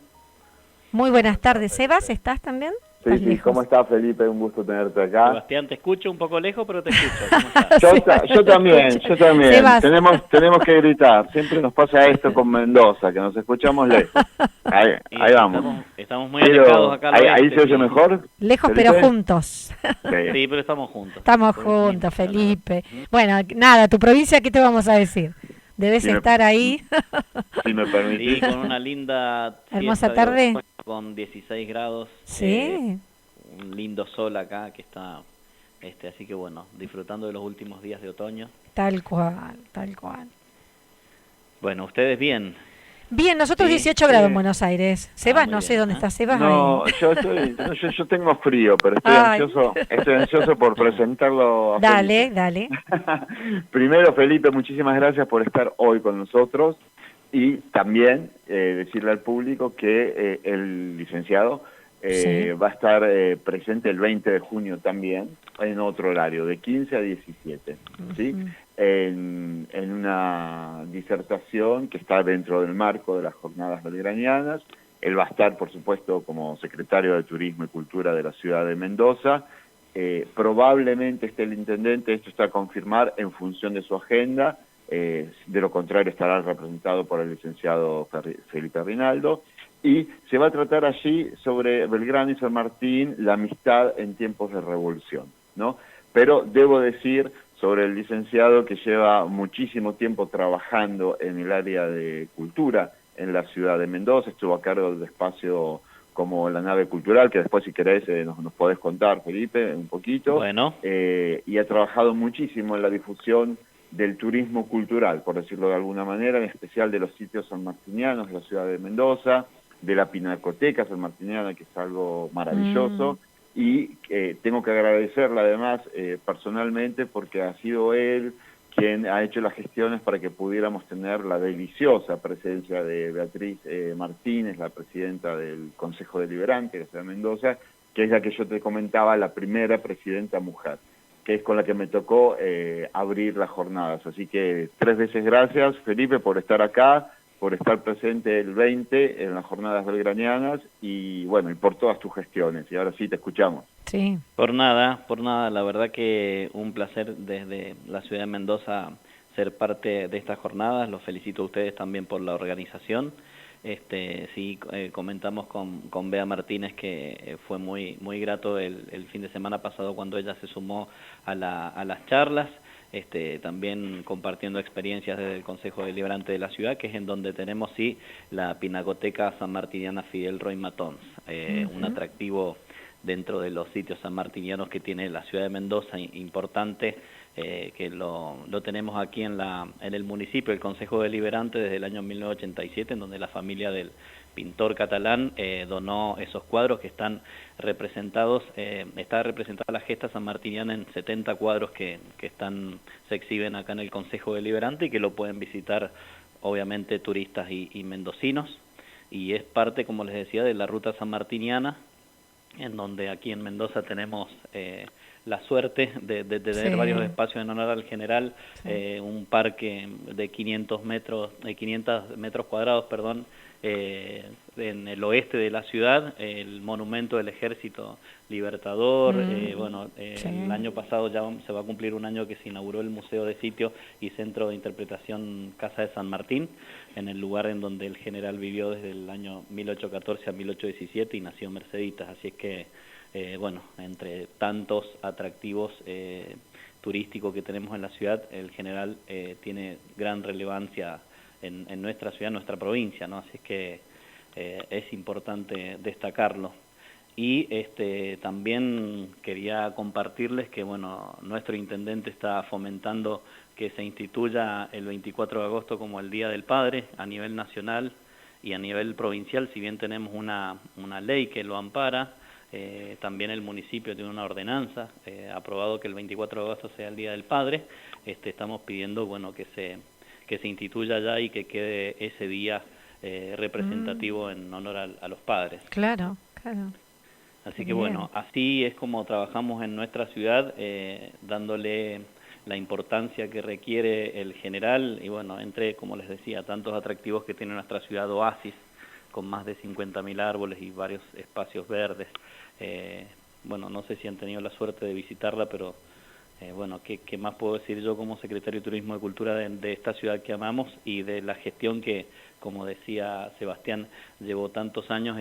Muy buenas tardes. Sebas, ¿estás también? Sí, ¿Estás sí, lejos? ¿cómo estás, Felipe? Un gusto tenerte acá. Sebastián, te escucho un poco lejos, pero te escucho. ¿Cómo estás? Yo también, yo también. Sebas. Tenemos que gritar. Siempre nos pasa esto con Mendoza, que nos escuchamos lejos. Ahí Y vamos. estamos muy alejados acá al Ahí oeste, se oye sí. mejor. Lejos ¿Felipe? pero juntos. Sí, pero estamos juntos. Estamos Sí, juntos, sí, Felipe. Bueno, nada, tu provincia, ¿qué te vamos a decir? Debes Sí, estar ahí. Si me Sí, permitís. con una linda Hermosa siesta de tarde. otoño, con 16 grados. Sí. Un lindo sol acá que está, así que bueno, disfrutando de los últimos días de otoño. Tal cual, tal cual. Bueno, ustedes bien. Bien, nosotros Sí, 18 grados en sí. Buenos Aires. Sebas, muy no bien, sé dónde ¿eh? está Sebas. No, ahí. yo tengo frío, pero Ay. estoy ansioso por presentarlo a Dale, Felipe. dale. Primero, Felipe, muchísimas gracias por estar hoy con nosotros y también decirle al público que el licenciado Sí. va a estar presente el 20 de junio también, en otro horario, de 15 a 17, ¿sí? Ujú. En una disertación que está dentro del marco de las jornadas belgranianas. Él va a estar, por supuesto, como secretario de Turismo y Cultura de la ciudad de Mendoza. Probablemente esté el intendente, esto está a confirmar en función de su agenda, de lo contrario estará representado por el licenciado Felipe Rinaldo, y se va a tratar allí sobre Belgrano y San Martín, la amistad en tiempos de revolución, ¿no? Pero debo decir sobre el licenciado que lleva muchísimo tiempo trabajando en el área de cultura en la ciudad de Mendoza, estuvo a cargo del espacio como la nave cultural, que después si querés nos podés contar, Felipe, un poquito, Bueno. y ha trabajado muchísimo en la difusión del turismo cultural, por decirlo de alguna manera, en especial de los sitios sanmartinianos de la ciudad de Mendoza, de la Pinacoteca sanmartiniana, que es algo maravilloso, y tengo que agradecerle además personalmente porque ha sido él quien ha hecho las gestiones para que pudiéramos tener la deliciosa presencia de Beatriz Martínez, la presidenta del Consejo Deliberante de la ciudad de Mendoza, que es la que yo te comentaba, la primera presidenta mujer, que es con la que me tocó abrir las jornadas. Así que 3 veces gracias, Felipe, por estar acá, por estar presente el 20 en las jornadas belgranianas y bueno, y por todas tus gestiones. Y ahora sí, te escuchamos. Sí. Por nada, la verdad que un placer desde la ciudad de Mendoza ser parte de estas jornadas. Los felicito a ustedes también por la organización. Sí, comentamos con Bea Martínez que fue muy grato el fin de semana pasado cuando ella se sumó a las charlas. También compartiendo experiencias desde el Consejo Deliberante de la ciudad, que es en donde tenemos sí la Pinacoteca sanmartiniana Fidel Roy Matons, un atractivo dentro de los sitios sanmartinianos que tiene la ciudad de Mendoza, importante, que lo tenemos aquí en el municipio, el Consejo Deliberante desde el año 1987, en donde la familia del pintor catalán donó esos cuadros que están representados, está representada la gesta sanmartiniana en 70 cuadros que se exhiben acá en el Consejo Deliberante y que lo pueden visitar obviamente turistas y mendocinos, y es parte, como les decía, de la ruta sanmartiniana, en donde aquí en Mendoza tenemos la suerte de tener varios espacios en honor al general, un parque de 500 metros cuadrados, en el oeste de la ciudad, el monumento del Ejército Libertador, el año pasado ya se va a cumplir un año que se inauguró el Museo de Sitio y Centro de Interpretación Casa de San Martín, en el lugar en donde el general vivió desde el año 1814 a 1817 y nació en Merceditas, así es que entre tantos atractivos turísticos que tenemos en la ciudad, el general tiene gran relevancia en nuestra ciudad, en nuestra provincia, ¿no? Así es que es importante destacarlo. Y también quería compartirles que nuestro intendente está fomentando que se instituya el 24 de agosto como el Día del Padre a nivel nacional y a nivel provincial, si bien tenemos una ley que lo ampara. También el municipio tiene una ordenanza aprobado que el 24 de agosto sea el Día del Padre. Estamos pidiendo que se instituya ya y que quede ese día representativo en honor a los padres. Claro, claro. Así que así es como trabajamos en nuestra ciudad, dándole la importancia que requiere el general y entre, como les decía, tantos atractivos que tiene nuestra ciudad oasis con más de 50.000 árboles y varios espacios verdes. Bueno, no sé si han tenido la suerte de visitarla, pero bueno, ¿qué más puedo decir yo como secretario de Turismo y Cultura de esta ciudad que amamos y de la gestión que, como decía Sebastián, llevó tantos años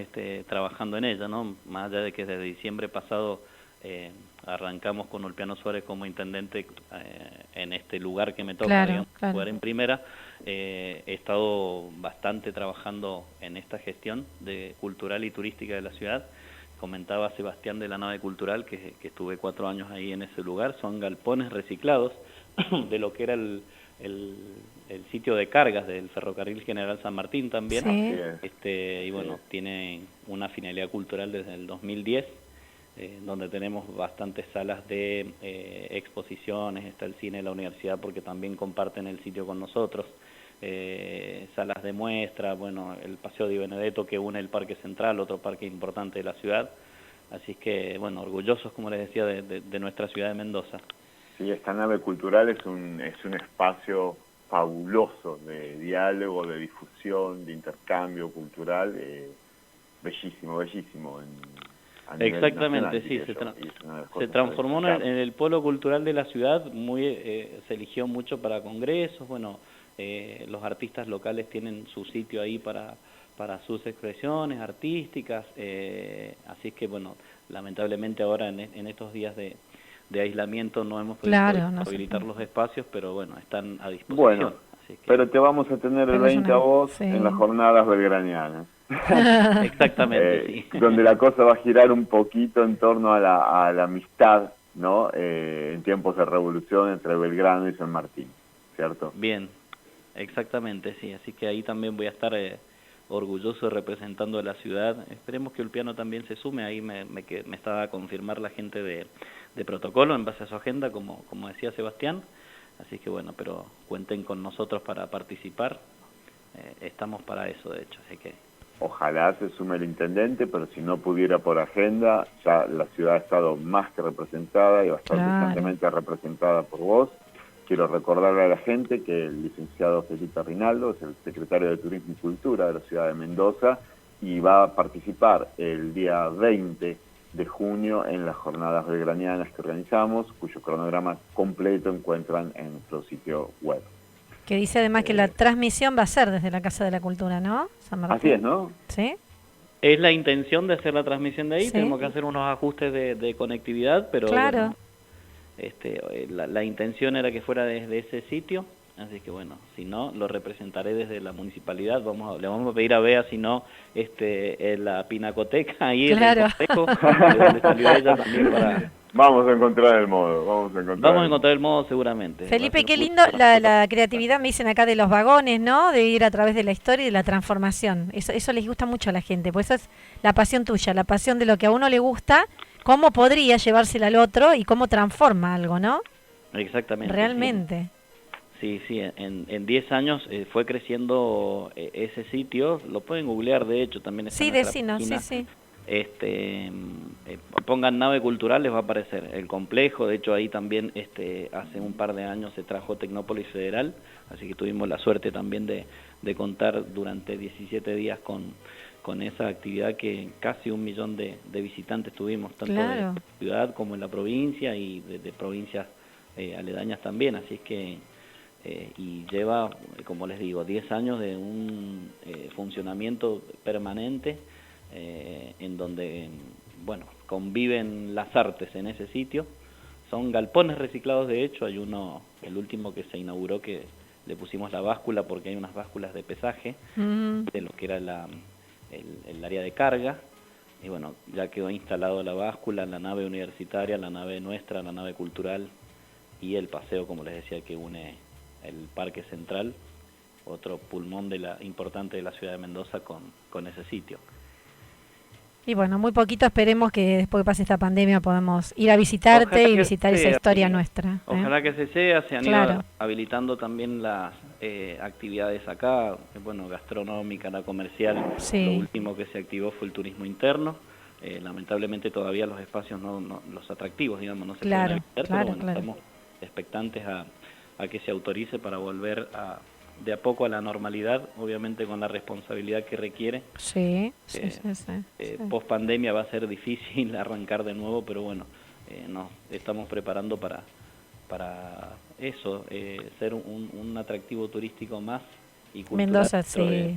trabajando en ella, ¿no? Más allá de que desde diciembre pasado arrancamos con Ulpiano Suárez como intendente en este lugar que me toca, digamos, jugar en primera. He estado bastante trabajando en esta gestión cultural y turística de la ciudad. Comentaba Sebastián de la nave cultural, que estuve 4 años ahí en ese lugar. Son galpones reciclados de lo que era el sitio de cargas del Ferrocarril General San Martín también. Sí. Y bueno, tiene una finalidad cultural desde el 2010, donde tenemos bastantes salas de exposiciones. Está el cine de la universidad porque también comparten el sitio con nosotros. Salas de muestra, bueno, el Paseo Di Benedetto que une el Parque Central, otro parque importante de la ciudad. Así que, bueno, orgullosos, como les decía, de nuestra ciudad de Mendoza. Sí, esta nave cultural es un espacio fabuloso de diálogo, de difusión, de intercambio cultural, bellísimo, bellísimo. Exactamente, sí, se transformó en el polo cultural de la ciudad, se eligió mucho para congresos, bueno, los artistas locales tienen su sitio ahí para sus expresiones artísticas, así que bueno, lamentablemente ahora en estos días de aislamiento no hemos podido habilitar los espacios, pero bueno, están a disposición. Bueno, así que... pero te vamos a tener el 20 a vos en las jornadas belgranianas. Exactamente, sí. Donde la cosa va a girar un poquito en torno a la amistad, ¿no? En tiempos de revolución entre Belgrano y San Martín, ¿cierto? Bien, exactamente, sí. Así que ahí también voy a estar orgulloso representando a la ciudad. Esperemos que Ulpiano también se sume. Ahí me estaba a confirmar la gente de protocolo en base a su agenda, como decía Sebastián. Así que bueno, pero cuenten con nosotros para participar. Estamos para eso, de hecho, así que... Ojalá se sume el intendente, pero si no pudiera por agenda, ya la ciudad ha estado más que representada y bastante constantemente representada por vos. Quiero recordarle a la gente que el licenciado Felipe Rinaldo es el secretario de Turismo y Cultura de la ciudad de Mendoza y va a participar el día 20 de junio en las jornadas belgranianas que organizamos, cuyo cronograma completo encuentran en nuestro sitio web. Que dice además que la transmisión va a ser desde la Casa de la Cultura, ¿no? San Martín. Así es, ¿no? Sí. Es la intención de hacer la transmisión de ahí, tenemos que hacer unos ajustes de conectividad, pero bueno, la intención era que fuera desde ese sitio, así que bueno, si no, lo representaré desde la municipalidad. Le vamos a pedir a Bea, si no, en la pinacoteca, ahí en el consejo, de donde salió ella también para... Vamos a encontrar el modo, vamos a encontrar el modo seguramente. Felipe, qué lindo la creatividad, me dicen acá, de los vagones, ¿no? De ir a través de la historia y de la transformación. Eso les gusta mucho a la gente, pues eso es la pasión tuya, la pasión de lo que a uno le gusta, cómo podría llevársela al otro y cómo transforma algo, ¿no? Exactamente. Realmente. Sí, en 10 años fue creciendo ese sitio, lo pueden googlear, de hecho, también está en nuestra página. Sí. Pongan nave cultural, les va a aparecer el complejo. De hecho ahí también hace un par de años se trajo Tecnópolis Federal, así que tuvimos la suerte también de contar durante 17 días con esa actividad, que casi 1 millón de visitantes tuvimos, tanto de la ciudad como en la provincia y de provincias aledañas también, así es que y lleva, como les digo, 10 años de un funcionamiento permanente, en donde, bueno, conviven las artes en ese sitio. Son galpones reciclados, de hecho, hay uno, el último que se inauguró, que le pusimos la báscula porque hay unas básculas de pesaje de lo que era el área de carga, y bueno, ya quedó instalado la báscula, la nave universitaria, la nave nuestra, la nave cultural y el paseo, como les decía, que une el Parque Central, otro pulmón importante de la ciudad de Mendoza, con ese sitio. Y bueno, muy poquito, esperemos que después que pase esta pandemia podamos ir a visitarte y visitar esa historia nuestra. Ojalá que se han ido habilitando también las actividades acá, bueno, gastronómica, la comercial. Lo último que se activó fue el turismo interno. Lamentablemente todavía los espacios, los atractivos, digamos, no se pueden habilitar, pero bueno, estamos expectantes a que se autorice para volver a de a poco a la normalidad, obviamente con la responsabilidad que requiere. Sí. Post pandemia va a ser difícil arrancar de nuevo, pero bueno, nos estamos preparando para eso, ser un atractivo turístico más y cultural. Mendoza,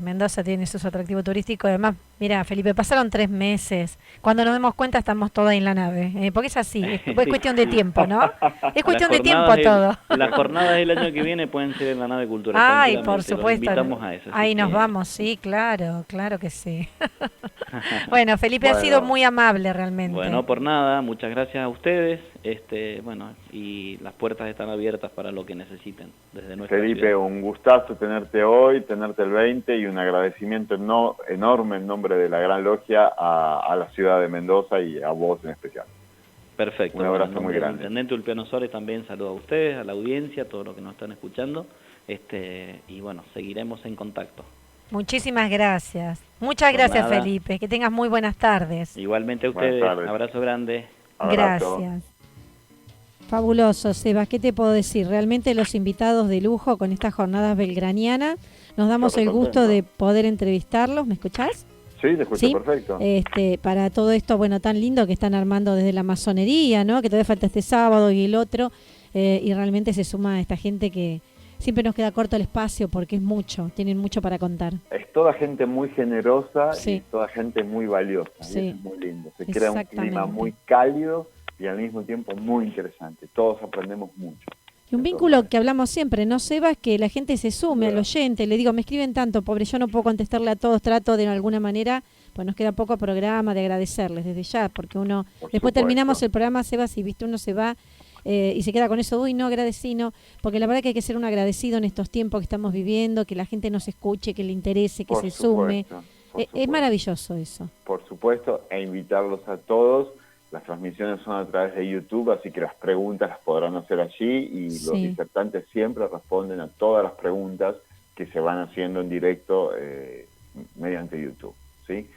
Mendoza tiene sus atractivos turísticos. Además, mira, Felipe, pasaron 3 meses. Cuando nos demos cuenta estamos todos en la nave. Porque es así, es cuestión de tiempo, ¿no? Es cuestión de tiempo todo. Las jornadas del año que viene pueden ser en la nave cultural. Ay, por supuesto. Los invitamos a eso. Ahí nos vamos, sí, claro que sí. Bueno, Felipe, ha sido muy amable realmente. Bueno, por nada, muchas gracias a ustedes. Bueno, y las puertas están abiertas para lo que necesiten desde nuestra Felipe, ciudad. un gustazo tenerte hoy, tenerte el 20 y un agradecimiento enorme en nombre de la Gran Logia a la ciudad de Mendoza y a vos en especial. Perfecto. Un abrazo muy grande. Intendente Ulpiano Suárez también saludo a ustedes, a la audiencia, a todos los que nos están escuchando. Y bueno, seguiremos en contacto. Muchísimas gracias. Muchas gracias, Felipe. Que tengas muy buenas tardes. Igualmente a ustedes. Abrazo grande. Abrazo. Gracias. Fabuloso, Sebas. ¿Qué te puedo decir? Realmente los invitados de lujo con estas jornadas belgranianas. Nos damos el gusto de poder entrevistarlos. ¿Me escuchás? Sí, te escucho perfecto. Para todo esto, bueno, tan lindo que están armando desde la masonería, ¿no? Que todavía falta este sábado y el otro. Y realmente se suma a esta gente que siempre nos queda corto el espacio porque es mucho, tienen mucho para contar. Es toda gente muy generosa sí. y toda gente muy valiosa. Sí. Y eso es muy lindo. Se crea un clima muy cálido y al mismo tiempo muy interesante. Todos aprendemos mucho. Y un vínculo que hablamos siempre, ¿no, Sebas? Que la gente se sume al oyente. Le digo, me escriben tanto, pobre, yo no puedo contestarle a todos, trato de alguna manera, pues nos queda poco programa de agradecerles desde ya, porque uno, después terminamos el programa, Sebas, y viste, uno se va y se queda con eso, uy, no, agradecido, porque la verdad que hay que ser un agradecido en estos tiempos que estamos viviendo, que la gente nos escuche, que le interese, que se sume. Es maravilloso eso. Por supuesto, e invitarlos a todos. Las transmisiones son a través de YouTube, así que las preguntas las podrán hacer allí y los disertantes siempre responden a todas las preguntas que se van haciendo en directo mediante YouTube, ¿sí?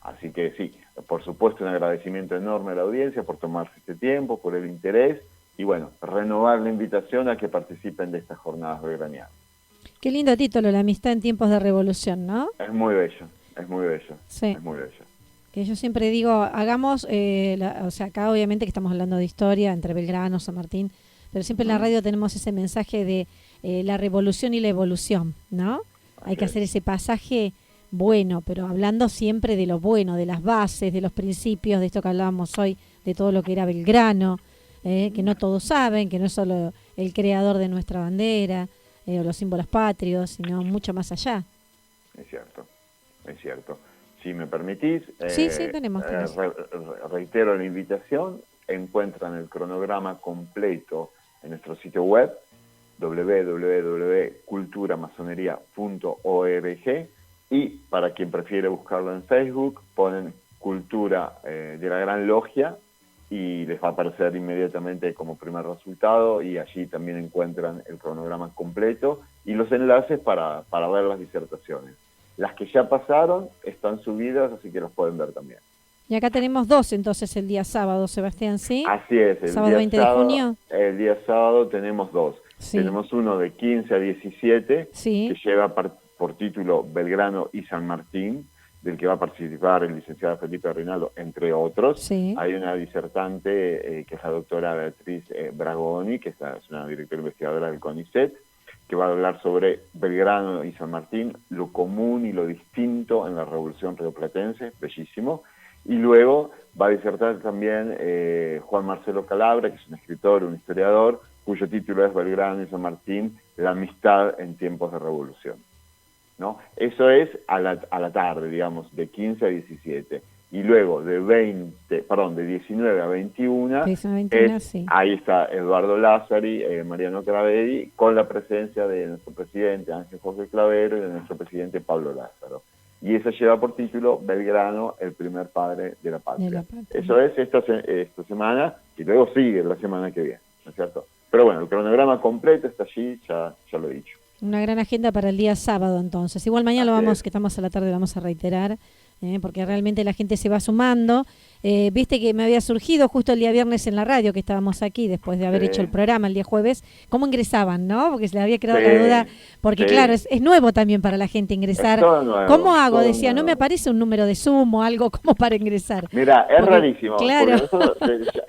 Así que sí, por supuesto un agradecimiento enorme a la audiencia por tomarse este tiempo, por el interés y bueno, renovar la invitación a que participen de estas jornadas belgranianas. Qué lindo título, La amistad en tiempos de revolución, ¿no? Es muy bello, es muy bello, sí. Es muy bello. Que yo siempre digo, hagamos, o sea, acá obviamente que estamos hablando de historia, entre Belgrano, San Martín, pero siempre en la radio tenemos ese mensaje de la revolución y la evolución, ¿no? Hay que hacer ese pasaje bueno, pero hablando siempre de lo bueno, de las bases, de los principios, de esto que hablábamos hoy, de todo lo que era Belgrano, que no todos saben, que no es solo el creador de nuestra bandera o los símbolos patrios, sino mucho más allá. Es cierto, es cierto. Si me permitís, sí, tenemos. Reitero la invitación, encuentran el cronograma completo en nuestro sitio web www.culturamasonería.org y para quien prefiere buscarlo en Facebook, ponen Cultura de la Gran Logia y les va a aparecer inmediatamente como primer resultado y allí también encuentran el cronograma completo y los enlaces para ver las disertaciones. Las que ya pasaron están subidas, así que los pueden ver también. Y acá tenemos 2 entonces el día sábado, Sebastián, ¿sí? Así es. El sábado día 20 de junio. El día sábado tenemos 2. Sí. Tenemos uno de 15 a 17, que lleva por título Belgrano y San Martín, del que va a participar el licenciado Felipe Reinaldo, entre otros. Sí. Hay una disertante que es la doctora Beatriz Bragoni, que es una directora investigadora del CONICET, que va a hablar sobre Belgrano y San Martín, lo común y lo distinto en la Revolución Rioplatense, bellísimo. Y luego va a disertar también Juan Marcelo Calabra, que es un escritor, un historiador, cuyo título es Belgrano y San Martín, la amistad en tiempos de revolución, ¿no? Eso es a la tarde, digamos, de 15 a 17. Y luego de 19 a 21, ahí está Eduardo Lázari, Mariano Craveri, con la presencia de nuestro presidente Ángel José Clavero y de nuestro presidente Pablo Lázaro. Y eso lleva por título Belgrano, el primer padre de la patria. Eso es esta semana y luego sigue la semana que viene, ¿no es cierto? Pero bueno, el cronograma completo está allí, ya lo he dicho. Una gran agenda para el día sábado entonces. Igual mañana que estamos a la tarde, vamos a reiterar porque realmente la gente se va sumando. Viste que me había surgido justo el día viernes en la radio, que estábamos aquí después de haber hecho el programa el día jueves, cómo ingresaban, ¿no? Porque se le había quedado la duda, porque claro, es nuevo también para la gente ingresar. Nuevo, ¿Cómo hago? Decía, no me aparece un número de Zoom o algo como para ingresar. Mira, es rarísimo. Claro.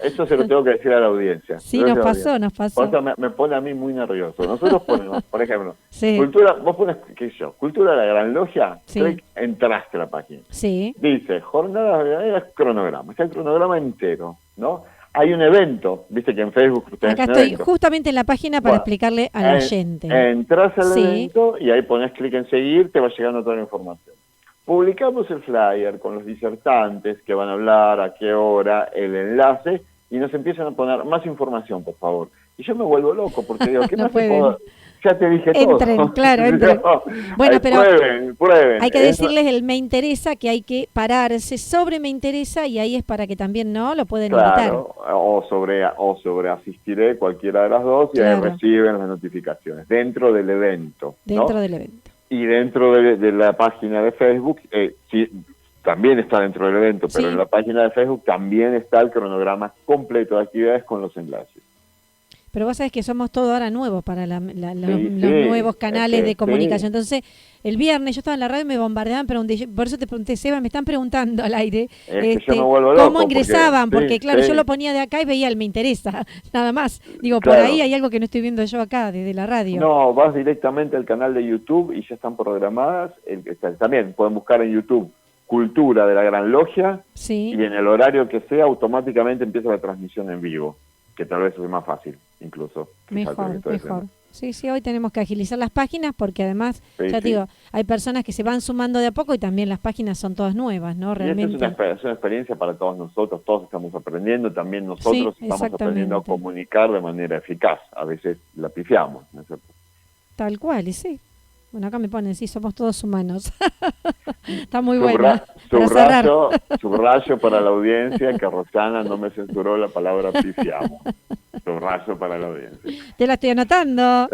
Eso se lo tengo que decir a la audiencia. Sí, nos pasó. Por eso me pone a mí muy nervioso. Nosotros ponemos, por ejemplo, sí. vos pones, qué sé yo, Cultura de la Gran Logia, sí. entraste a la página. Sí. Dice, jornadas verdaderas, cronograma. Está el cronograma entero, ¿no? Hay un evento, viste que en Facebook... Acá estoy justamente en la página para explicarle al oyente. Entras al evento y ahí pones clic en seguir, te va llegando toda la información. Publicamos el flyer con los disertantes que van a hablar, a qué hora, el enlace, y nos empiezan a poner más información, por favor. Y yo me vuelvo loco, porque digo, ¿qué no más puedo? Ya te dije entren, todo. Claro, entren. No, bueno, pero prueben. Hay que decirles el me interesa, que hay que pararse sobre me interesa, y ahí es para que también no lo pueden invitar. O sobre asistiré, cualquiera de las dos, y ahí reciben las notificaciones. Dentro del evento. Dentro del evento. Y dentro de la página de Facebook, sí, también está dentro del evento, pero en la página de Facebook también está el cronograma completo de actividades con los enlaces. Pero vos sabés que somos todos ahora nuevos para los nuevos canales de comunicación. Entonces, el viernes yo estaba en la radio y me bombardeaban, por eso te pregunté, Seba, me están preguntando al aire yo me vuelvo loco, cómo ingresaban, porque claro, yo lo ponía de acá y veía el me interesa, nada más. Digo, por ahí hay algo que no estoy viendo yo acá, desde la radio. No, vas directamente al canal de YouTube y ya están programadas. También pueden buscar en YouTube Cultura de la Gran Logia, y en el horario que sea, automáticamente empieza la transmisión en vivo, que tal vez es más fácil, incluso. Mejor. Sí, hoy tenemos que agilizar las páginas, porque además, te digo, hay personas que se van sumando de a poco y también las páginas son todas nuevas, ¿no? Realmente. Es una experiencia para todos nosotros, todos estamos aprendiendo, también nosotros estamos aprendiendo a comunicar de manera eficaz. A veces la pifiamos, ¿no es cierto? Tal cual, y sí. Bueno, acá me ponen, sí, somos todos humanos. Está muy bueno. Subrayo para la audiencia que Roxana no me censuró la palabra pifiamos. Subrayo para la audiencia. Te la estoy anotando.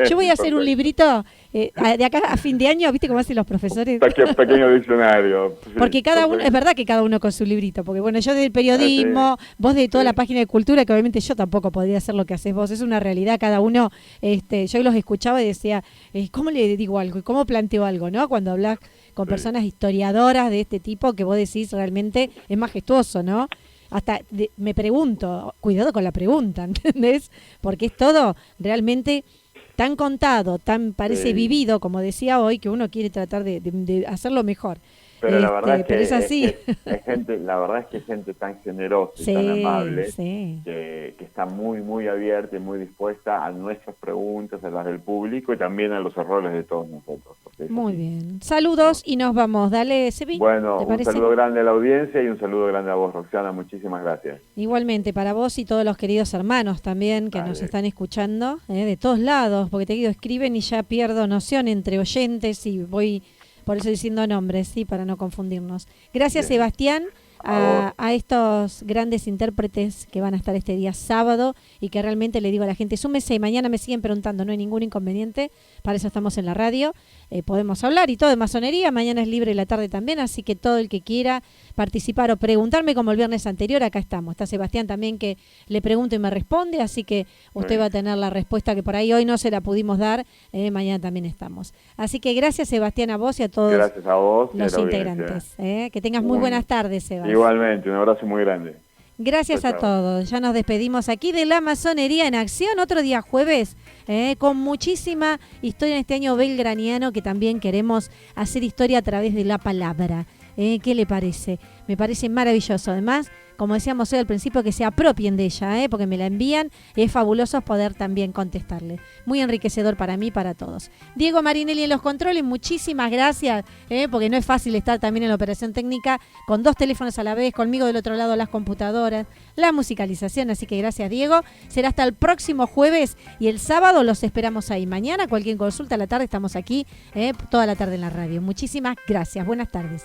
Yo voy a hacer un librito de acá a fin de año, ¿viste cómo hacen los profesores? Pequeño diccionario. Porque cada uno, es verdad que cada uno con su librito, porque bueno, yo del periodismo, vos de toda la página de cultura, que obviamente yo tampoco podría hacer lo que haces vos, es una realidad, cada uno, yo los escuchaba y decía, ¿cómo le digo algo? ¿Y cómo planteo algo? ¿No? Cuando hablas con personas historiadoras de este tipo, que vos decís realmente es majestuoso, ¿no? Hasta me pregunto, cuidado con la pregunta, ¿entendés? Porque es todo realmente tan contado, tan parece vivido, como decía hoy, que uno quiere tratar de hacerlo mejor. Pero la verdad es así. La verdad es que hay gente tan generosa y tan amable que está muy, muy abierta y muy dispuesta a nuestras preguntas, a las del público y también a los errores de todos nosotros. Muy bien. Saludos y nos vamos. Dale, Sebi. Bueno, un saludo grande a la audiencia y un saludo grande a vos, Roxana. Muchísimas gracias. Igualmente, para vos y todos los queridos hermanos también que nos están escuchando, de todos lados, porque te digo, escriben y ya pierdo noción entre oyentes y voy... Por eso diciendo nombres, sí, para no confundirnos. Gracias, Sebastián, a estos grandes intérpretes que van a estar este día sábado y que realmente le digo a la gente, súmese y mañana me siguen preguntando, no hay ningún inconveniente, para eso estamos en la radio, podemos hablar y todo de masonería, mañana es libre la tarde también, así que todo el que quiera participar o preguntarme como el viernes anterior, acá estamos. Está Sebastián también que le pregunto y me responde, así que usted va a tener la respuesta que por ahí hoy no se la pudimos dar, mañana también estamos. Así que gracias, Sebastián, a vos y a todos los integrantes. Que tengas muy buenas tardes, Sebastián. Igualmente, un abrazo muy grande. Gracias a todos. Ya nos despedimos aquí de la Masonería en Acción. Otro día jueves con muchísima historia en este año belgraniano que también queremos hacer historia a través de la palabra. ¿Qué le parece? Me parece maravilloso. Además, como decíamos hoy al principio, que se apropien de ella, porque me la envían y es fabuloso poder también contestarle. Muy enriquecedor para mí y para todos. Diego Marinelli en los controles, muchísimas gracias, porque no es fácil estar también en la operación técnica con 2 teléfonos a la vez, conmigo del otro lado las computadoras, la musicalización, así que gracias, Diego. Será hasta el próximo jueves y el sábado los esperamos ahí. Mañana cualquier consulta a la tarde estamos aquí, toda la tarde en la radio. Muchísimas gracias. Buenas tardes.